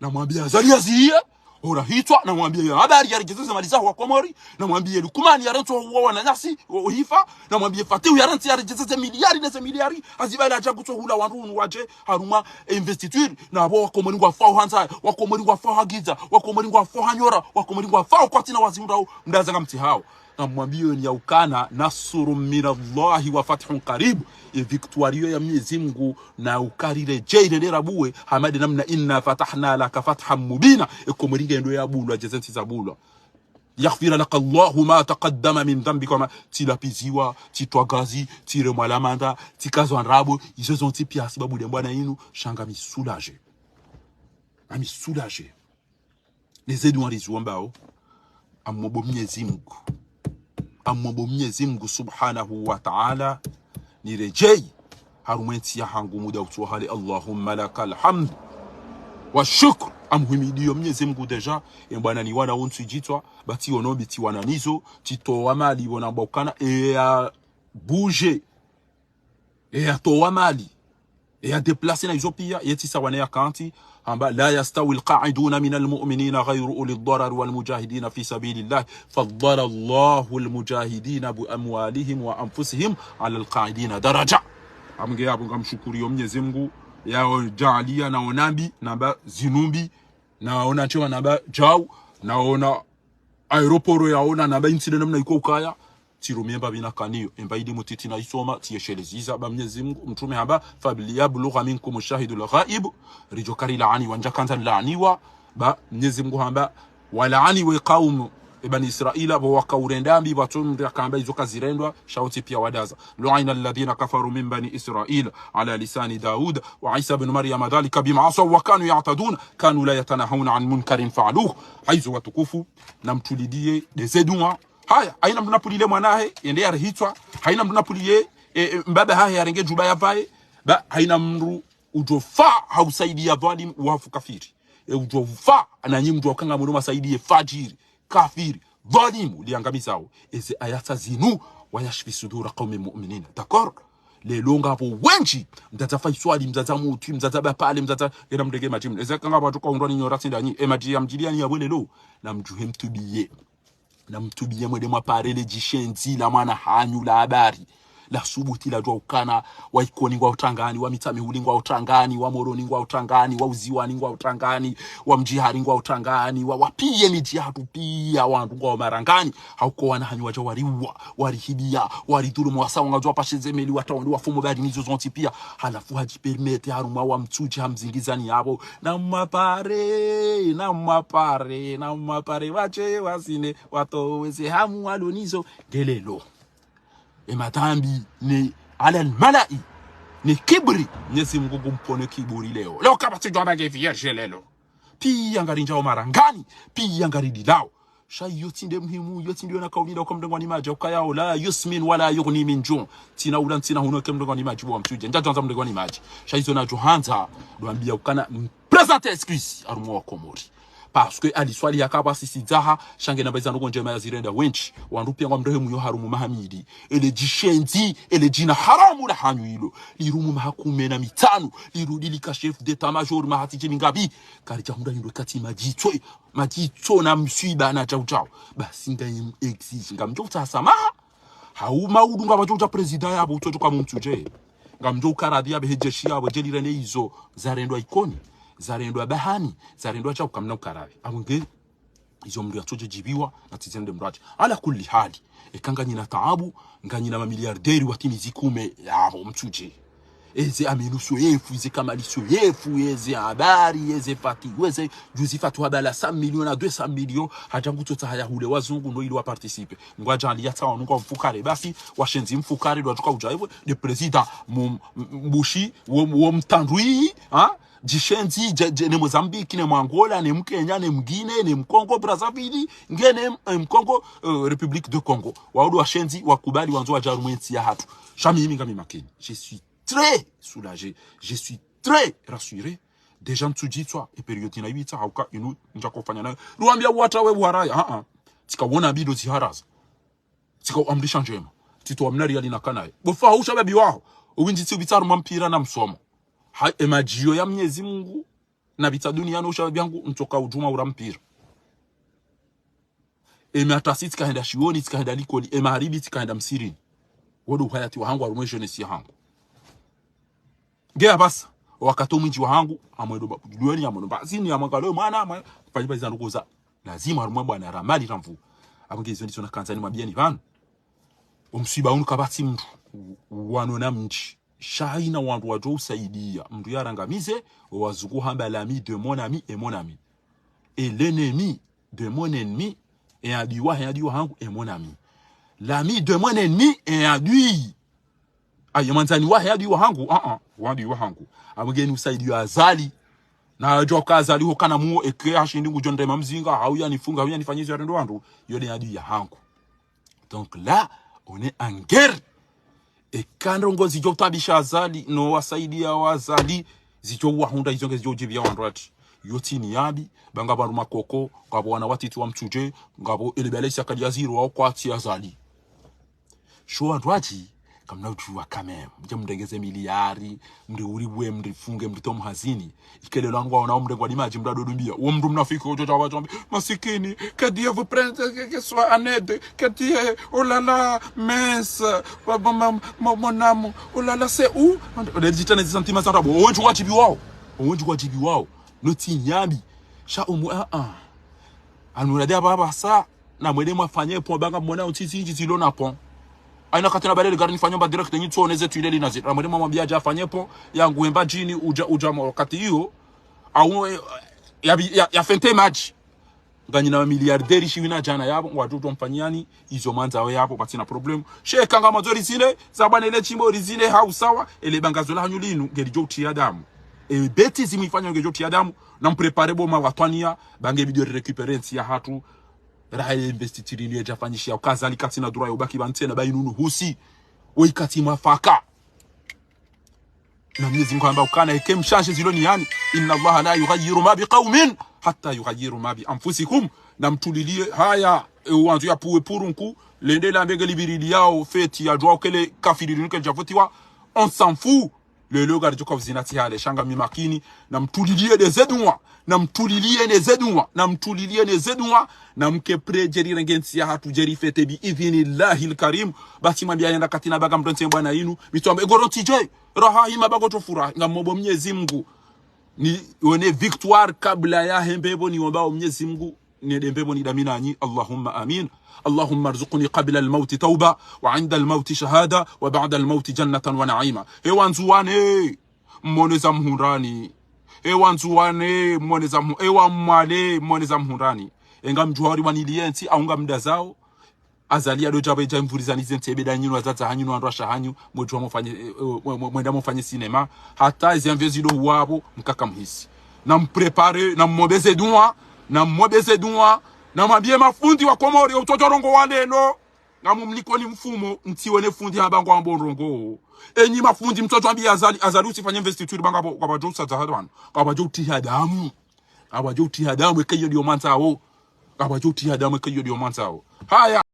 na mwambia zalia ziye ora hitwa na mwambia habari ya rigezeza mali zao wa Komori na mwambia lukumani ya rento huwa na nyasi hifa na mwambia fatiu ya rento ya rigezeza miliari azibala acha kutohula wandu waje haruma investiture na abo wa Komori ngwa fao hanza wa Komori ngwa fao hagiza wa Komori ngwa fao hanyora wa Komori ngwa fao kwatina wazindao mdaza ngamti hao na mwambia ni ya ukana nasuru minallahi wa fathun qaribu victorio ya Mwenyezi Mungu na ukarire jeire rabuwe hamadi namna inna fatahna laka fathan mubina ikomuringa ndo ya bulu ajezenti za bulu yaghfira laka Allahu ma taqaddama min dhanbika ma tilapiziwa titwagazi tire mwalamanda tikazo nrabo izo zonti pia sababu de bwana yinu shanga misulaje ami soulager les aides walizuambao amwombo Mwenyezi Mungu subhanahu wa ta'ala nirejei harumenti ya hangu muda utuhali Allahumma lakal hamd wa shukr amhumidio Mwenyezi Mungu deja bwana ni wana ontu jitwa bati onobi ti wana nizo tito amali bona bokana ya bouger ya to amali ya déplacer na izopia yeti sawana ya kanti amba la yastawi alqa'iduna min almu'minina ghayru uli ad-darar wal mujahidin fi sabilillah faddala Allahu almujahidin bi amwalihim wa anfusihim ala alqa'idina daraja amge yabo ngamshukuriyo Mwenyezi Mungu yao jalia na onabi namba zinumbi naona chwa namba jau naona aeroporo yaona namba inside namna iko ukaya tirumemba binakaniyo embaidi mutiti na isoma tiyesheleziza ba Mwenyezi Mungu mtume haba fabiliya bulugha minkum shahidul ghaib rijokari laani wanja kanza laaniwa ba Mwenyezi Mungu hamba walaani we qaum ibn Israila bo wakaurendambi batumri akamba izo kazirendwa shauti pia wadaza lu'ina alladhina kafaru min bani Israila ala lisani Daud wa Isa ibn Maryam dhalika bima asaw wa kanu ya'tadun kanu la yatanahuna an munkarin fa'aluhu haizo watukufu namtulidie deseduma haya haina mnapulie mwanahe yende arihitwa haina mnapulie mbaba haya yarenge juba yavae ba haina mru ujofa hausaidia dhalim wafu kafiri ujofa ananyi mtu wakanga mwana masaidie fajiri kafiri dhalimu liangamizao eze ayata zinu wayashfi sudura qaumi mu'minina d'accord le longa hapo wenji mtatafa swali mtatamu uti mtataba pale mtata ena mdege majimu eze kanga watu kwa undwani nyorati ndani emaji amjiliani ya bwele lo na mjuhe mtubiye na mtubiye mwede mwaparele jishenzi la mwana hanyu la habari la subuti la jwa ukana wa ikoni ngwa utangani wa mitami huli ngwa utangani wa moroni ngwa utangani wa uziwani ngwa utangani wa mjihari ngwa utangani wa wapiye mijihatu pia wandu ngwa marangani hauko wana hanyu waja wariwa warihibia waridhulumu wasawa ngajwa pashezemeli wataondu wafumo bari nizo zonti pia halafu hajipermete haruma wa mtuji hamzingizani yabo na mapare wache wasine watoweze hamu walonizo gelelo ematambi ni ala almalai ni kibri Mwenyezi Mungu kumpone kiburi leo kama tujwa vierge lelo pia ngarinja o marangani pia ngaridi lao shay yotinde muhimu yotinde na kaulida kwa mdengwani maji ukayao la yusmin wala yughni min jun tina ulantina hunoke mdengwani maji wa mtuje njajanza mdengwani maji shay zona johanza doambia ukana presenter excuse arumwa wa Komori parce que aliswali yakaba sisizaha shange nabaiza nuko njema ya zirenda wenchi wandu pia ngomrehemu yo harumu mahamidi ele jishenzi ele jina haramu la hanyu hilo lirumu mahakume na mitano lirudi lika chef d'état major mahatije mingabi kali chahunda ndo kati majitso na msiba na chao basi ngaye exige ngamjo utasamaha hauma udunga bajo president yabo utoto kwa mumtuje ngamjo ukaradia behejeshi yabo jelirene izo zarendwa ikoni zarendwa bahani zarendwa cha ukamna ukarabi abunge izo mndu yatoje jibiwa na tizende mraji ala kulli hali ekanga nyina taabu nganyina mamiliarderi watini zikume yabo mtuje eze aminusu yefu eze kamalisu yefu eze habari eze fati weze juzi fatu habala 100 millions na 200 millions hajangu tota haya hule wazungu no ili wa participe ngwaja aliyata wanuka mfukare basi washenzi mfukare ndo atoka ujaiwe de president mbushi wo mtandui jishenzi ne Mozambique ne Angola ne Mkenya ne Mguinea ne Mkongo Brazzaville ngene Mkongo République de Congo waudu washenzi wakubali wanzo wajaru mwenzi ya hatu shami imi ngami makeni je suis très soulagé, je suis très rassuré. Des gens tu dis toi et période na 8 hauka inu njakofanya nayo ruambia wata we waraya tika wona bido ziharaza tika amrisha njema tito amnari ali nakanaye bofa hausha babi wao uwinji tsi bitaru mampira na msomo ha emajio ya Mwenyezi Mungu na bita dunia no usha babi yangu mtoka ujuma urampira emeatasiti kaenda shioni tikaenda likoli emaharibi tikaenda msirini wodo hayati wahangu arumwe jeunesse yangu Gea basa wakati mwinji wangu amwedo duweni amono bazini amangalo mwana fanya za nduguza lazima arumwe bwana ramali ramvu abongezi ndizo nakanza ni mabieni bana umsiba unu kabati mtu wano na mji shaina wandu wajo usaidia mtu yarangamize wazuku hamba l'ami de mon ami et mon ami et l'ennemi de mon ennemi et adiwa hangu et mon ami l'ami de mon ennemi et adui ayamanzani wa hadi wa hangu wandi wa hangu amugeni usaidi azali na joka azali ho kana muo ekrea shindi ngujonde mamzinga hauya nifunga hauya nifanyizo rendo wandu yode hadi ya hangu donc là on est en guerre et quand ngozi jotabisha azali no wasaidi ya wazali zicho wa hunda izonge zicho jibia wandrati yoti ni yabi banga baru makoko ngabo wana watitu wa mtuje ngabo elebelesa kali aziro wa kwati azali sho andwaji kamna utuwa kamem mjamndegeze miliari mndi uriwe mndi funge mndi tomu hazini ikele langu wana umdengwa di maji mda dodumbia uo mdu mnafiki ujoja wajambi masikini que Dieu vous prenne que soit en aide que Dieu oh là là mince mon âme oh là là c'est où on dit tane sentiments sans rabo onju kwa jibi wao noti nyambi sha umu anuradia baba sa na mwede mwafanye po banga mwona utisi jizilo na pon aina katena barele gari nifanyomba direct nyi tuoneze tuileli nazi ramwede mwambia aja afanyepo yangu emba jini uja wakati hiyo au ya fente maji nganyina miliarderi shiwina jana yabo ngwadudu mfanyani izo manza we yabo patina problem sheka nga mazori zile zabana ile chimbo rizile hausawa ele bangazo la hanyulinu ngelijo utia damu e beti zimifanya ngelijo utia damu na mprepare boma watwania bange video recuperance ya hatu rae investitiri ni jafanyishia ukazali katina dura yobaki bantena bayinunu husi oikati mafaka na Mwenyezi Mungu amba ukana ikemshashe ziloni yani inna Allah la yughayyiru ma biqaumin hatta yughayyiru ma bi anfusikum na mtulilie haya wanzu ya puwe purunku lende la mbege libirili yao feti ya dwa kele kafiri nuke javotiwa on s'en fout le loga de jokov zinati hale shanga mimakini na mtulilie de zedunwa na mtulilie ne zedunwa na mtulilie ne zedunwa na mkepre jeri rengensi ya hatu jeri fete bi idhinillahi alkarim basi mambia yenda katina baga mtonse bwana inu mitombe goronti joy roha hima bagoto fura ngamobo Mwenyezi Mungu ni one victoire kabla ya hembebo ni ombao Mwenyezi Mungu ni dembebo ni damina nyi Allahumma amin اللهم ارزقني قبل الموت توبة وعند الموت شهادة وبعد الموت جنة ونعيمة ewanzuwane moneza mhurani ewanzuwane moneza ewamale moneza mhurani enga mjuari wanilienti aunga mdazao azalia dojabe jamvurizani zentebe danyino azaza hanyino andwasha hanyu mojwa mofanye mwenda mofanye cinema hata zianvezido wabo mkaka mhisi na mprepare na mbeze dua na mabie mafundi wa Komori utotorongo walelo na mumlikoni mfumo ntiwene fundi habango amborongo enyi mafundi mtoto ambia azali usifanye investiture banga kwa bajo sa zahadwan kwa bajo tihadamu awajo uti hadamu ekayo dio manzao awajo uti hadamu ekayo dio manzao haya